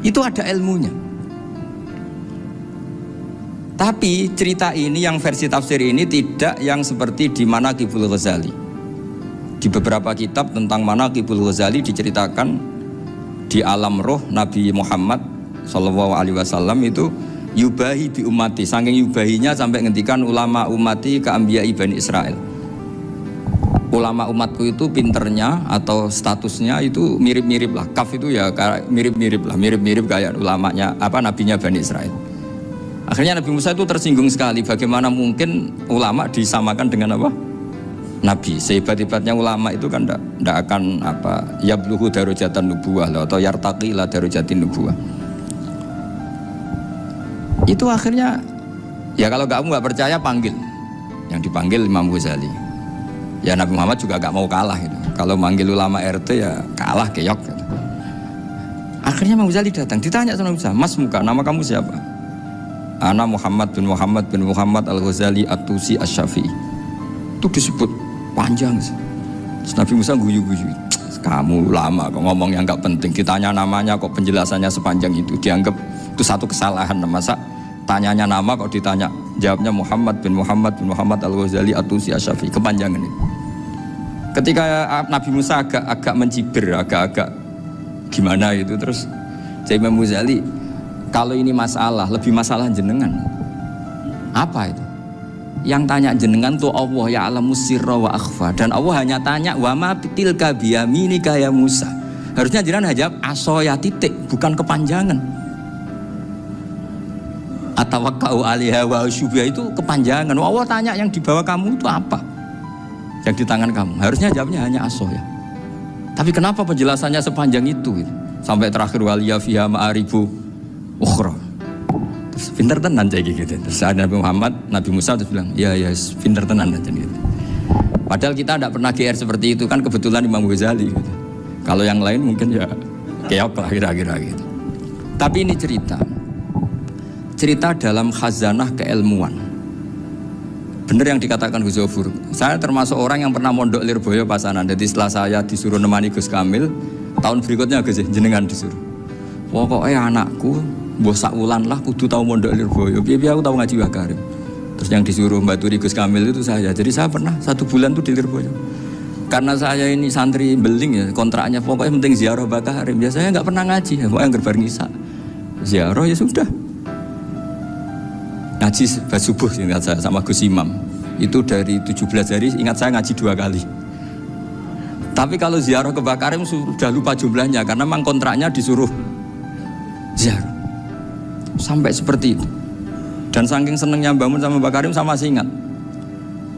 Itu ada ilmunya. Tapi cerita ini yang versi tafsir ini tidak yang seperti di Manaqibul Ghazali. Di beberapa kitab tentang Manaqibul Ghazali diceritakan di alam roh Nabi Muhammad SAW itu yubahi bi ummati, saking yubahinya sampai ngendikan ulama ummati ke anbiya'i Bani Israel. Ulama umatku itu pinternya atau statusnya itu mirip-mirip lah. Kaf itu ya mirip-mirip kayak ulamanya nabinya Bani Israel. Akhirnya Nabi Musa itu tersinggung sekali, bagaimana mungkin ulama disamakan dengan apa? Nabi. Sehebat-hebatnya ulama itu kan tidak akan yabluhu darajatan nubuwah atau yartaqi ila darajatin nubuwah. Itu akhirnya ya kalau kamu nggak percaya panggil. Yang dipanggil Imam Ghazali. Ya Nabi Muhammad juga gak mau kalah gitu. Kalau manggil ulama RT ya kalah keok gitu. Akhirnya Imam Ghazali datang, ditanya sama Musa, Mas muka nama kamu siapa? Ana Muhammad bin Muhammad Al-Ghazali At-Tusi Asy-Syafi'i. Itu disebut panjang sih. Terus Nabi Musa guyu-guyu. Kamu ulama kok ngomong yang gak penting, ditanya namanya kok penjelasannya sepanjang itu, dianggap itu satu kesalahan. Masa tanyanya nama kok ditanya Jawabnya Muhammad bin Muhammad Al-Ghazali At-Tusi Asy-Syafi'i, kepanjangan ini. Ketika Nabi Musa agak mencibir, agak gimana itu, terus Imam Ghazali, kalau ini masalah, lebih masalah jenengan. Apa itu? Yang tanya jenengan tuh Allah, ya alamu sirra wa akhfa, dan Allah hanya tanya wa ma tilka biyaminika ya Musa. Harusnya jenengan jawab asoya titik, bukan kepanjangan. Atawakkau 'alaiha wa usybiha itu kepanjangan. Allah tanya yang di bawah kamu itu apa? Yang di tangan kamu. Harusnya jawabnya hanya asoya. Tapi kenapa penjelasannya sepanjang itu gitu? Sampai terakhir waliya fiha ma'aribu ukhra. Terus pinter tenan kayak gitu. Terus ada Nabi Musa terus bilang, ya pinter tenan aja gitu. Padahal kita tidak pernah GR seperti itu, kan kebetulan Imam Ghazali gitu. Kalau yang lain mungkin ya keok lah kira-kira gitu. Tapi ini cerita dalam khazanah keilmuan. Benar yang dikatakan Gus Zofur. Saya termasuk orang yang pernah mondok Lirboyo Pasanan. Jadi setelah saya disuruh nemani Gus Kamil, tahun berikutnya Gus jenengan disuruh. Pokoknya anakku mbah sak wulan lah kudu tahu mondok Lirboyo. Biar aku tahu ngaji Wakarim. Terus yang disuruh mbaturi Gus Kamil itu saya. Jadi saya pernah 1 bulan tuh di Lirboyo. Karena saya ini santri beling ya, kontraknya pokoknya penting ziarah Bakarim. Biasanya nggak pernah ngaji, pokoknya ngerbar ngisa. Ziarah ya sudah. Ngaji subuh ingat saya sama Gus Imam. Itu dari 17 hari ingat saya ngaji 2 kali. Tapi kalau ziarah ke Bakarim sudah lupa jumlahnya karena memang kontraknya disuruh ziarah. Sampai seperti itu. Dan saking senengnya bangun sama Bakarim saya masih ingat.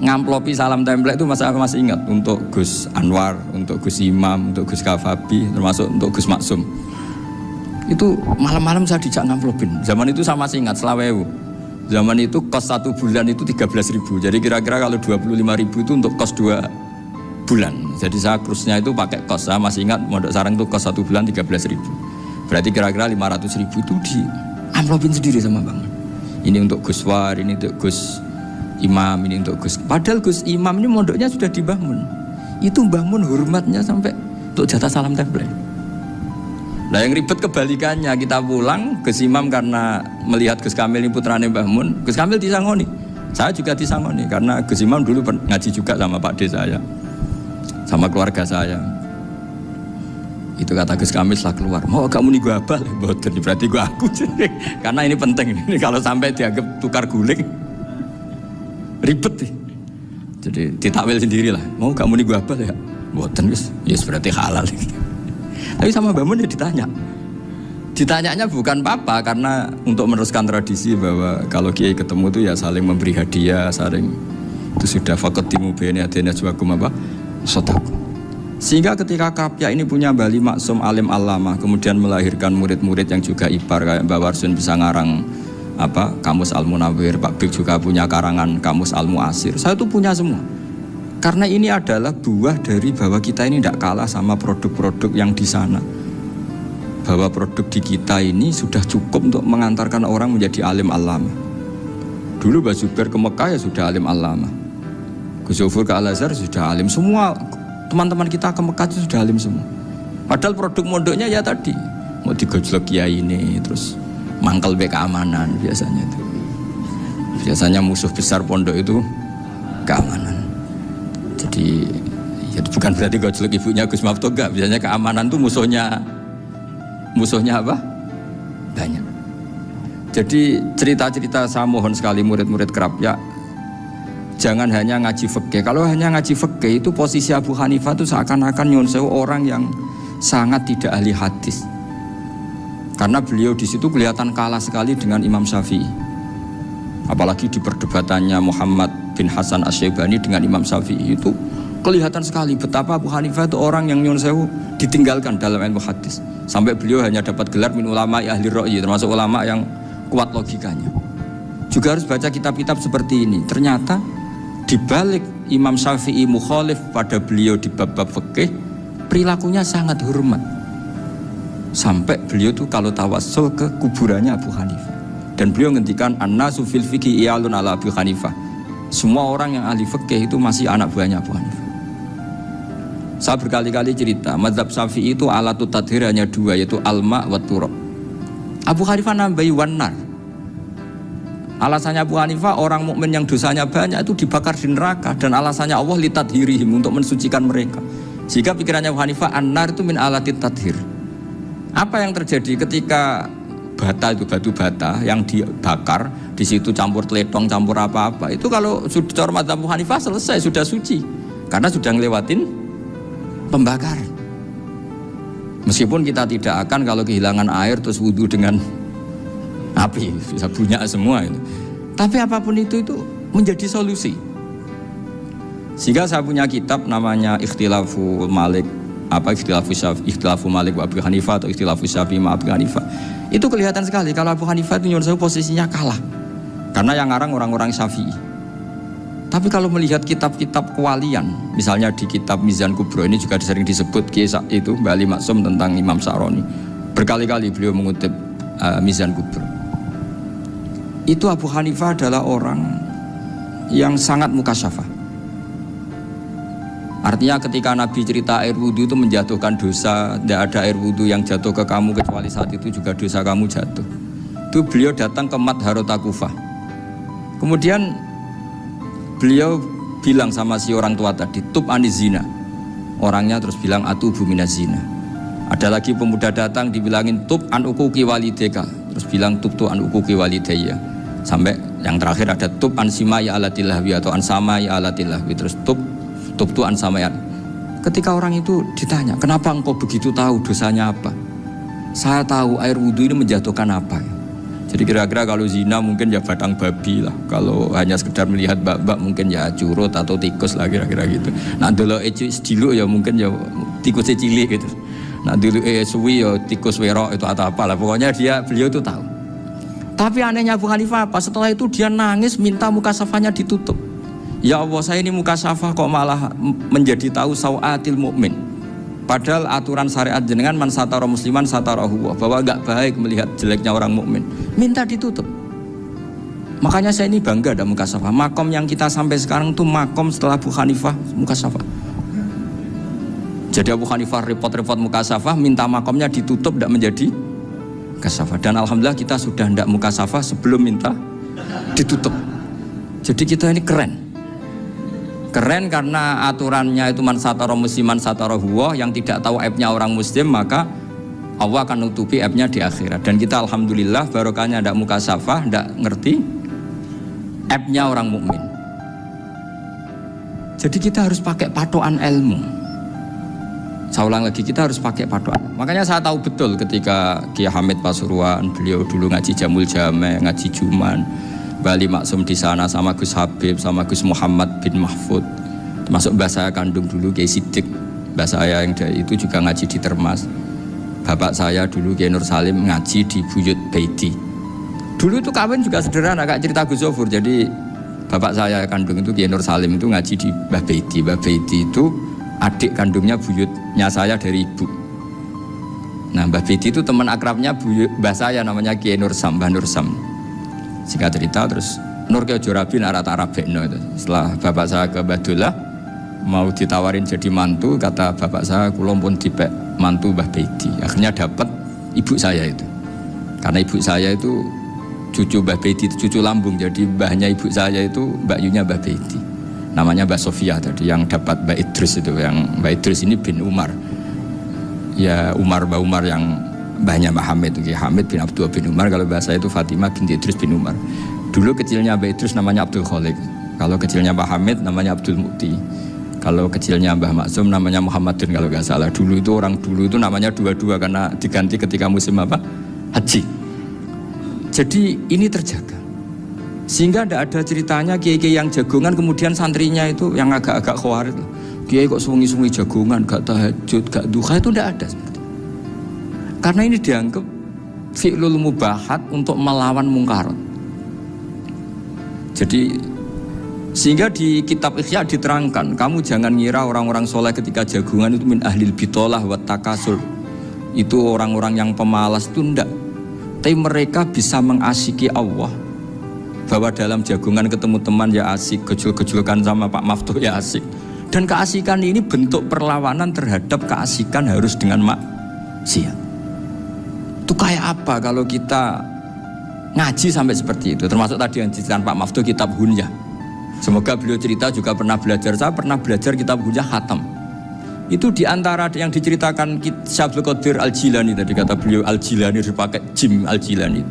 Ngamplopi salam template itu masih ingat untuk Gus Anwar, untuk Gus Imam, untuk Gus Kafabi, termasuk untuk Gus Maksum. Itu malam-malam saya dijak ngamplopin. Zaman itu saya masih ingat Selawewu. Zaman itu kos 1 bulan itu 13.000. Jadi kira-kira kalau 25.000 itu untuk kos 2 bulan. Jadi saya krusnya itu pakai kos. Saya masih ingat Mondok Sarang itu kos 1 bulan 13.000. Berarti kira-kira 500.000 itu di amplopin sendiri sama Bang. Ini untuk Gus War, ini untuk Gus Imam, ini untuk Gus. Padahal Gus Imam ini mondoknya sudah dibangun. Itu bangun hormatnya sampai untuk jatah salam template. Nah yang ribet kebalikannya, kita pulang Gus Imam karena melihat Gus Kamil ini putrane Mbah Mun, Gus Kamil disangoni. Saya juga disangoni karena Gus Imam dulu ngaji juga sama Pak D saya, sama keluarga saya. Itu kata Gus Kamil setelah keluar, mau kamu nih gua abal, boten berarti gua aku. Karena ini penting, ini kalau sampai dianggap tukar guling, ribet nih. Jadi ditakwil sendirilah, mau kamu nih gua abal ya, boten yes berarti halal. Tapi sama Mbak Mun ya ditanya. Ditanyanya bukan apa karena untuk meneruskan tradisi bahwa kalau kiai ketemu itu ya saling memberi hadiah, saling itu sudah faqatimu baina adina juakum apa? Sotaku. Sehingga ketika Krapyak ini punya Bali Maksum alim alama, kemudian melahirkan murid-murid yang juga ipar kayak Mbak Warsun bisa ngarang apa Kamus Al-Munawwir, Pak Bik juga punya karangan Kamus Al-Mu'asir. Saya tuh punya semua. Karena ini adalah buah dari bahwa kita ini tidak kalah sama produk-produk yang di sana. Bahwa produk di kita ini sudah cukup untuk mengantarkan orang menjadi alim alama. Dulu Mbah Zubair ke Mekah ya sudah alim alama. Gus Zofur ke Al-Azhar sudah alim. Semua teman-teman kita ke Mekah itu sudah alim semua. Padahal produk mondoknya ya tadi. Mau digojlok kiai ini, terus mangkel be keamanan biasanya itu. Biasanya musuh besar pondok itu keamanan. Jadi ya bukan berarti gojlok ibunya Gus Maftuh enggak, biasanya keamanan tuh musuhnya apa? Banyak. Jadi cerita-cerita saya mohon sekali murid-murid Krapyak jangan hanya ngaji fikih. Kalau hanya ngaji fikih itu posisi Abu Hanifah itu seakan-akan nyuwun sewu orang yang sangat tidak ahli hadis. Karena beliau di situ kelihatan kalah sekali dengan Imam Syafi'i. Apalagi di perdebatannya Muhammad bin Hasan Asy-Syaibani dengan Imam Syafi'i itu kelihatan sekali betapa Abu Hanifah itu orang yang nyuwun sewu ditinggalkan dalam ilmu hadis. Sampai beliau hanya dapat gelar min ulama ahli ra'yi, termasuk ulama yang kuat logikanya. Juga harus baca kitab-kitab seperti ini. Ternyata di balik Imam Syafi'i mukhalif pada beliau di bab-bab fikih, perilakunya sangat hormat. Sampai beliau tuh kalau tawassul ke kuburannya Abu Hanifah. Dan beliau ngendikan an-nasu fil fiqhi iyalun ala Abu Hanifah. Semua orang yang ahli fikih itu masih anak buahnya Abu Hanifah. Saya berkali-kali cerita, mazhab Syafi'i itu alatut tadhir hanya 2, yaitu alma wa turab. Abu Hanifah nambahi wanar. Alasannya Abu Hanifah, orang mukmin yang dosanya banyak itu dibakar di neraka, dan alasannya Allah litadhirihim, untuk mensucikan mereka. Jika pikirannya Abu Hanifah, an-nar itu min alatit tadhir. Apa yang terjadi ketika bata itu, batu bata yang dibakar, di situ campur teletong, campur apa-apa, itu kalau sudah hormat Abu Hanifah selesai, sudah suci, karena sudah ngelewatin pembakaran. Meskipun kita tidak akan kalau kehilangan air terus wudhu dengan api, bisa bunyak semua itu. Tapi apapun itu menjadi solusi. Sehingga saya punya kitab namanya Ikhtilafu Malik, Ikhtilafu Malik wa Abu Hanifah atau Ikhtilafu Syafi'i ma Abu Hanifah. Itu kelihatan sekali kalau Abu Hanifah itu menurut saya posisinya kalah. Karena yang ngarang orang-orang Syafi'i. Tapi kalau melihat kitab-kitab kewalian, misalnya di kitab Mizan Kubro ini juga sering disebut kisah itu Mbak Ali Maksum tentang Imam Sa'roni. Berkali-kali beliau mengutip Mizan Kubro. Itu Abu Hanifah adalah orang yang sangat mukasyafah. Artinya ketika Nabi cerita air wudhu itu menjatuhkan dosa, tidak ada air wudhu yang jatuh ke kamu kecuali saat itu juga dosa kamu jatuh. Itu beliau datang ke Madharota Kufah. Kemudian beliau bilang sama si orang tua tadi, tub aniz zina. Orangnya terus bilang atubu minaz zina. Ada lagi pemuda datang dibilangin tub an uquqi walidayka, terus bilang tub tu an uquqi walidayya. Sampai yang terakhir ada tub an simai alatilahwi atau an samai alatilahwi, terus tub tu an samai. Ketika orang itu ditanya, kenapa engkau begitu tahu dosanya apa? Saya tahu air wudhu ini menjatuhkan apa. Jadi kira-kira kalau zina mungkin ya batang babi lah. Kalau hanya sekedar melihat bak-bak mungkin ya curut atau tikus lah kira-kira gitu. Nah dulu dulu ya mungkin ya tikus cilik gitu. Nah dulu suwi ya tikus werok itu atau apalah. Pokoknya beliau itu tahu. Tapi anehnya Abu Hanifah apa? Setelah itu dia nangis minta mukasafahnya ditutup. Ya Allah, saya ini mukasafah kok malah menjadi tahu sawatil mukmin. Padahal aturan syariat jenengan man satara musliman satarahu, bahwa enggak baik melihat jeleknya orang mukmin. Minta ditutup. Makanya saya ini bangga ada mukasafah. Makom yang kita sampai sekarang tuh makom setelah Abu Hanifah mukasafah. Jadi Abu Hanifah repot-repot mukasafah, minta makomnya ditutup tidak menjadi mukasafah. Dan alhamdulillah kita sudah tidak mukasafah sebelum minta ditutup. Jadi kita ini keren. Keren karena aturannya itu man satara musliman satara huwa, yang tidak tahu aibnya orang muslim maka Allah akan nutupi aibnya di akhirat. Dan kita alhamdulillah barokahnya tidak mukasafah, tidak ngerti aibnya orang mukmin. Jadi kita harus pakai patokan ilmu. Saya ulang lagi, kita harus pakai patokan. Makanya saya tahu betul ketika Kiai Hamid Pasuruan, beliau dulu ngaji Jamul Jame, ngaji Juman, Bali Maksum di sana sama Gus Habib, sama Gus Muhammad bin Mahfud, termasuk mbah saya kandung dulu Kiai Sidik, mbah saya yang dari itu juga ngaji di Termas. Bapak saya dulu Kiai Nur Salim ngaji di Buyut Baiti. Dulu itu kawin juga sederhana, kayak cerita Gus Zofur. Jadi bapak saya kandung itu Kiai Nur Salim itu ngaji di Mbah Baiti. Mbah Baiti itu adik kandungnya buyutnya saya dari ibu. Nah Mbah Baiti itu teman akrabnya mbah saya namanya Kiai Nur Sam, Mbah Nur Sam. Singkat cerita terus Nur Kiai Jorabi narat Arabekno itu. Setelah bapak saya ke Badullah mau ditawarin jadi mantu, kata bapak saya kula pun dipek mantu Mbah Baiti. Akhirnya dapat ibu saya itu. Karena ibu saya itu cucu Mbah Baiti, itu cucu lambung. Jadi mbahnya ibu saya itu Mbak Yunya Mbah Baiti. Namanya Mbak Sofia tadi yang dapat Mbak Idris itu. Yang Mbak Idris ini bin Umar. Ya Mbak Umar yang mbahnya Mbak Hamid, Hamid bin Abdul bin Umar. Kalau bahasa itu Fatimah binti Idris bin Umar. Dulu kecilnya Mbak Idris namanya Abdul Khalik. Kalau kecilnya Mbak Hamid namanya Abdul Mukti. Kalau kecilnya Mbah Maksum namanya Muhammadun kalau nggak salah. Dulu itu orang dulu itu namanya dua-dua karena diganti ketika musim apa? Haji. Jadi ini terjaga. Sehingga tidak ada ceritanya kiai-kiai yang jagongan kemudian santrinya itu yang agak-agak khawatir. Kiai kok sungi-sungi jagongan, gak tahajud, gak duha, itu tidak ada. Karena ini dianggap fi'lul mubahat untuk melawan mungkarat. Jadi sehingga di kitab Ikhya diterangkan, kamu jangan ngira orang-orang soleh ketika jagungan itu min ahlil bitolah wa takasur. Itu orang-orang yang pemalas, itu enggak. Tapi mereka bisa mengasyiki Allah. Bahwa dalam jagungan ketemu teman ya asik, gejul-gejulkan sama Pak Maftuh ya asik. Dan keasikan ini bentuk perlawanan terhadap keasikan harus dengan maksiat. Itu kayak apa kalau kita ngaji sampai seperti itu. Termasuk tadi yang diceritakan Pak Maftuh kitab Hunyah. Semoga beliau cerita juga pernah belajar. Saya pernah belajar kitab Hunyah khatam. Itu diantara yang diceritakan Syabdul Qadir Al-Jilani tadi kata beliau Al-Jilani dipakai Jim Al-Jilani.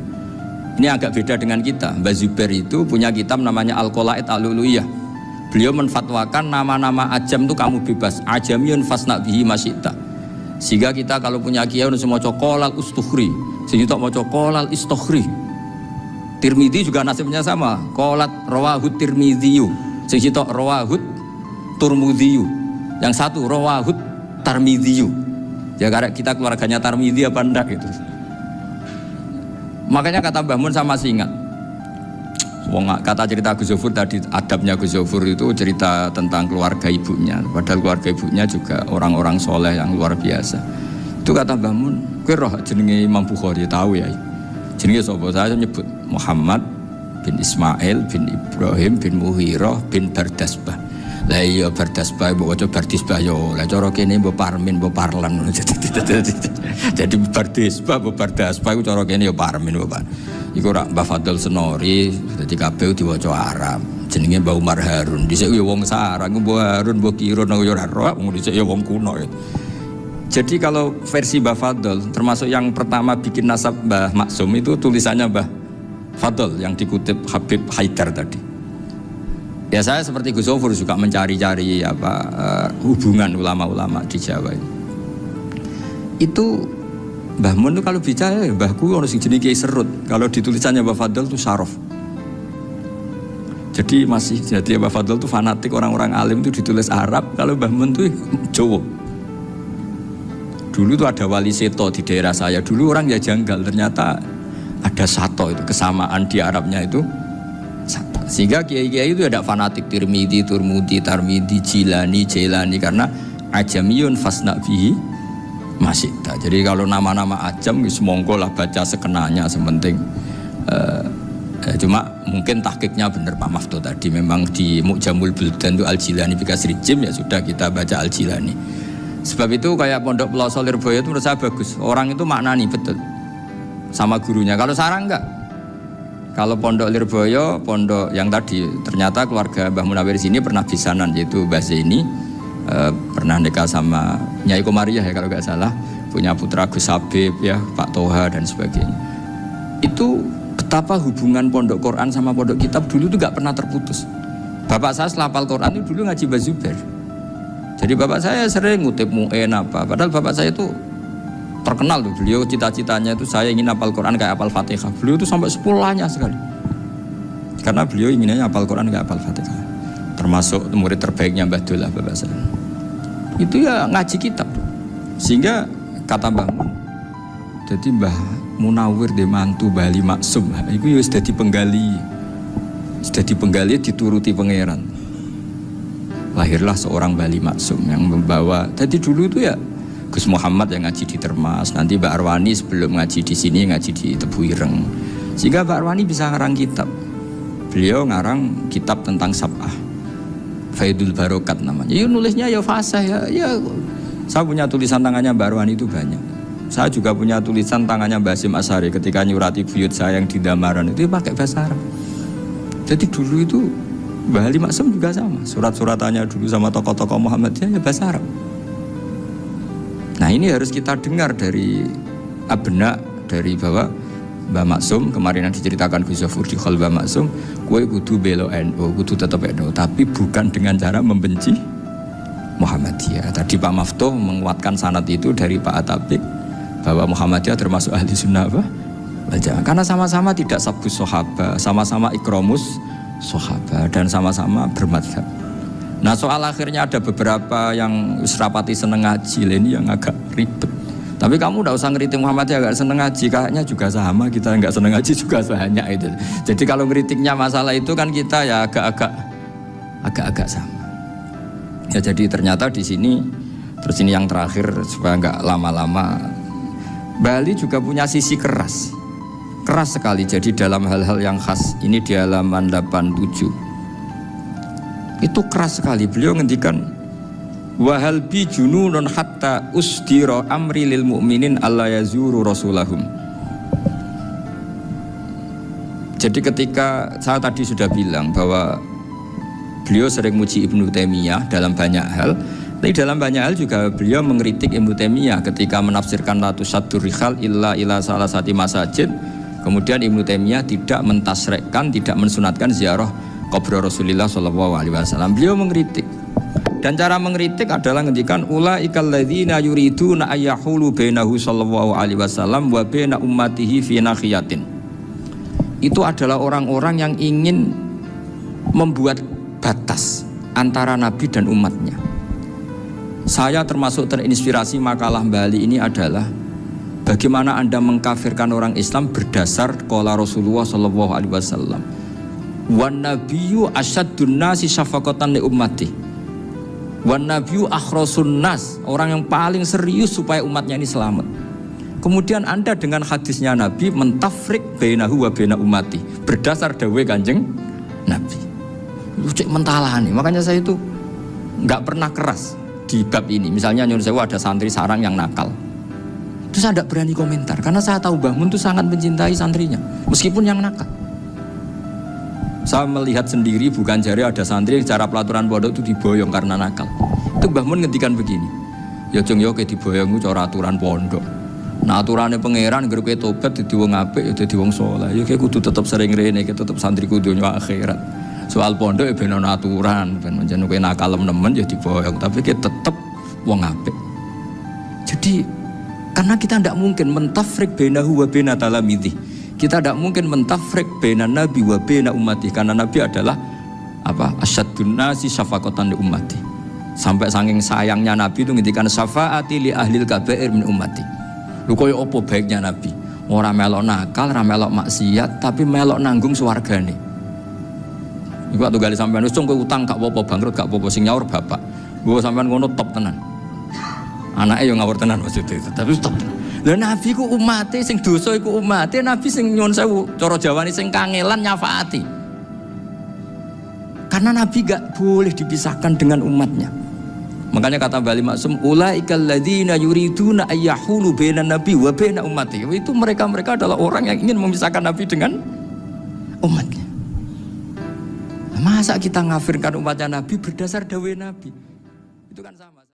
Ini agak beda dengan kita. Mbah Zubair itu punya kitab namanya Al-Qolaid Al-Uluiyah. Beliau menfatwakan nama-nama ajam itu kamu bebas. Ajamiyun fasna bihi masyita. Sehingga kita kalau punya kiai harus mau cokolal ustukhri. Sehingga tak mau cokolal istukhri. Tirmidzi juga nasibnya sama. Qolat rawahut Tirmidziyu. Sehingga tak rawahut Turmudziyu. Yang satu rawahut Tarmidhiyu. Ya karena kita keluarganya Tarmidhi apa enggak gitu. Makanya kata Mbah Mun sama masih ingat. Kata cerita Gus Zofur tadi, adabnya Gus Zofur itu cerita tentang keluarga ibunya. Padahal keluarga ibunya juga orang-orang soleh yang luar biasa. Itu kata Mbah Mun, kowe roh jenenge Imam Bukhari tahu ya. Jenenge sapa? Saya nyebut Muhammad bin Ismail bin Ibrahim bin Muhirah bin Bardasbah. Lah iya Bardasbah mbok waca Bardisbah yo. Lah cara kene mbok Parmin mbok Parlan. Jadi Bardisbah mbok Bardasbah iku cara kene yo Parmin mbok. Iku rak Mbah Fadl Senori dadi kabeh diwaca Arab. Jenenge Mbah Umar Harun. Dhisik yo wong sarang Mbah Harun mbok kira nang yo ora roh wong dhisik yo wong kuno. Jadi kalau versi Mbah Fadl termasuk yang pertama bikin nasab Mbah Maksum itu tulisannya Mbah Fadl yang dikutip Habib Haidar tadi. Ya saya seperti Gus Zofur juga mencari-cari hubungan ulama-ulama di Jawa ini. Itu Mbah Mun itu kalau bicara mbahku orang sing jenenge Kiai Serut. Kalau ditulisannya Mbah Fadl itu Syaraf. Jadi Mbah Fadl itu fanatik orang-orang alim itu ditulis Arab, kalau Mbah Mun itu Jawa. Dulu itu ada wali seto di daerah saya. Dulu orang ya janggal, ternyata ada sato itu kesamaan di Arabnya itu. Sehingga kiai-kiai itu ada fanatik Tirmidzi, Turmudi, Tarmidzi, Jilani, Jailani karena ajamiyun fasna bihi masyita. Jadi kalau nama-nama ajam semongko lah baca sekenanya sementing. Cuma mungkin tahqiqnya benar Pak Maftuh tadi memang di Mu'jamul Buldan itu Al-Jilani bikasri jim ya sudah kita baca Al-Jilani. Sebab itu kayak Pondok Pelosok Lirboyo itu menurut saya bagus. Orang itu maknani betul sama gurunya. Kalau sarang enggak. Kalau Pondok Lirboyo, pondok yang tadi ternyata keluarga Mbah Munawir sini pernah bisanan, yaitu Mbah Zaini pernah nikah sama Nyai Komariah ya kalau nggak salah, punya putra Gus Habib ya, Pak Toha dan sebagainya. Itu betapa hubungan pondok Quran sama pondok kitab dulu itu nggak pernah terputus. Bapak saya setelah hafal Quran itu dulu ngaji Mbah Zubair. Jadi bapak saya sering ngutip mu'en apa, padahal bapak saya itu terkenal tuh, beliau cita-citanya itu saya ingin hafal Quran kayak hafal Fatihah. Beliau itu sampai sepulahnya sekali. Karena beliau inginnya hafal Quran kayak hafal Fatihah. Termasuk murid terbaiknya Mbah Dullah bapak saya. Itu ya ngaji kitab. Sehingga kata Mbah Mun, jadi Mbah Munawir de mantu Bali Maksum, itu ya sudah dipenggali. Sudah dipenggali dituruti pangeran. Lahirlah seorang Bali Maksum yang membawa. Jadi dulu itu ya Gus Muhammad yang ngaji di Termas, nanti Mbak Arwani sebelum ngaji di sini ngaji di Tebu Ireng. Sehingga Mbak Arwani bisa ngarang kitab. Beliau ngarang kitab tentang Sab'ah. Faidul Barokat namanya. Ya nulisnya ya fasih ya. Saya punya tulisan tangannya Mbak Arwani itu banyak. Saya juga punya tulisan tangannya Mbak Hasyim Asy'ari ketika nyurati buyut saya yang di Damaran itu pakai bahasa Arab. Jadi dulu itu Mbah Ali Maksum juga sama. Surat-suratannya dulu sama tokoh-tokoh Muhammadiyah ya bahasa Arab. Nah ini harus kita dengar dari abna, dari bahwa Mbah Maksum kemarin yang diceritakan Gus Zofur di Khol Mbah Maksum, kue kudu belo NU, kudu tetap NU, tapi bukan dengan cara membenci Muhammadiyah. Tadi Pak Maftuh menguatkan sanad itu dari Pak Atabik bahwa Muhammadiyah termasuk ahli sunnah karena sama-sama tidak sabus sahabat, sama-sama ikromus sahabat dan sama-sama bermadhab. Nah soal akhirnya ada beberapa yang serapati seneng ngaji ini yang agak ribet. Tapi kamu tidak usah ngeritik Muhammadiyah agak seneng ngaji, kayaknya juga sama, kita nggak seneng ngaji juga banyak itu. Jadi kalau ngeritiknya masalah itu kan kita ya agak-agak sama. Ya jadi ternyata di sini, terus ini yang terakhir supaya nggak lama-lama, Bali juga punya sisi keras sekali. Jadi dalam hal-hal yang khas ini di halaman 87. Itu keras sekali. Beliau ngendikan wahal bi jununun hatta usdira amri lil mu'minin alla yazuru rasulahum. Jadi ketika saya tadi sudah bilang bahwa beliau sering muji Ibnu Taimiyah dalam banyak hal, tapi dalam banyak hal juga beliau mengkritik Ibnu Taimiyah ketika menafsirkan la tusaddur rihal illa ila salasati masajid. Kemudian Ibnu Taimiyah tidak mentasrekkan, tidak mensunatkan ziarah kubur Rasulullah SAW. Beliau mengkritik. Dan cara mengkritik adalah ngendikan ulaikal ladzina yuriduna ayyahulu bainahu sallallahu alaihi wasallam wa baina ummatihi fi nakhiyatin. Itu adalah orang-orang yang ingin membuat batas antara Nabi dan umatnya. Saya termasuk terinspirasi makalah Bali ini adalah bagaimana Anda mengkafirkan orang Islam berdasar qala Rasulullah sallallahu alaihi wasallam. Wan nabiyyu asyaddun nasi syafaqatan li ummati. Wan nabiyyu akhrasun nas, orang yang paling serius supaya umatnya ini selamat. Kemudian Anda dengan hadisnya Nabi mentafrik bainahu wa baina ummati berdasar dawuh Kanjeng Nabi. Cek mentalahan nih. Makanya saya itu nggak pernah keras di bab ini. Misalnya nyuruh saya ada santri sarang yang nakal, terus saya tidak berani komentar karena saya tahu Mbah Mun itu sangat mencintai santrinya meskipun yang nakal. Saya melihat sendiri, bukan jari ada santri cara pelaturan pondok itu diboyong karena nakal. Itu Mbah Mun ngendikan begini, ya jeng yo ke diboyong itu cara aturan pondok. Nah aturannya pangeran ngger kowe tobat dadi wong apik ya dadi wong saleh. Ya kowe kudu tetep sering rene, kowe tetep santriku dunya akhirat. Soal pondok ya ben ana aturan, ben menjen kowe nakal nemen ya diboyong, tapi kowe tetep wong apik. Jadi karena kita tidak mungkin mentafrik bainahu wa baina talamidhi. Kita tidak mungkin mentafrik baina nabi wa baina ummati karena nabi adalah apa? Asyaddun nasi syafaqatan li ummati. Sampai saking sayangnya nabi itu ngendikan syafaati li ahlil kabair min ummati. Lho koyo apa baiknya nabi? Ora melok nakal, ora melok maksiat, tapi melok nanggung swargane. Iku waktu gali sampean wis kowe utang gak apa-apa, bangkrut gak apa-apa, sing nyaur bapak. Gua sampean ngono top tenan. Anake yo ngawur tenan maksudnya, tapi top. Lah nabi ku umate sing dosa iku umate, nabi sing nyuwun sewu, cara Jawane sing kangelan nyafaati. Karena nabi gak boleh dipisahkan dengan umatnya. Makanya kata Bali Maksum, ulaikal ladzina yuriduna ayyahulu bainan nabi wa baina ummati. Itu mereka adalah orang yang ingin memisahkan nabi dengan umatnya. Masa kita ngafirkan umatnya nabi berdasar dawuh nabi? Itu kan sama.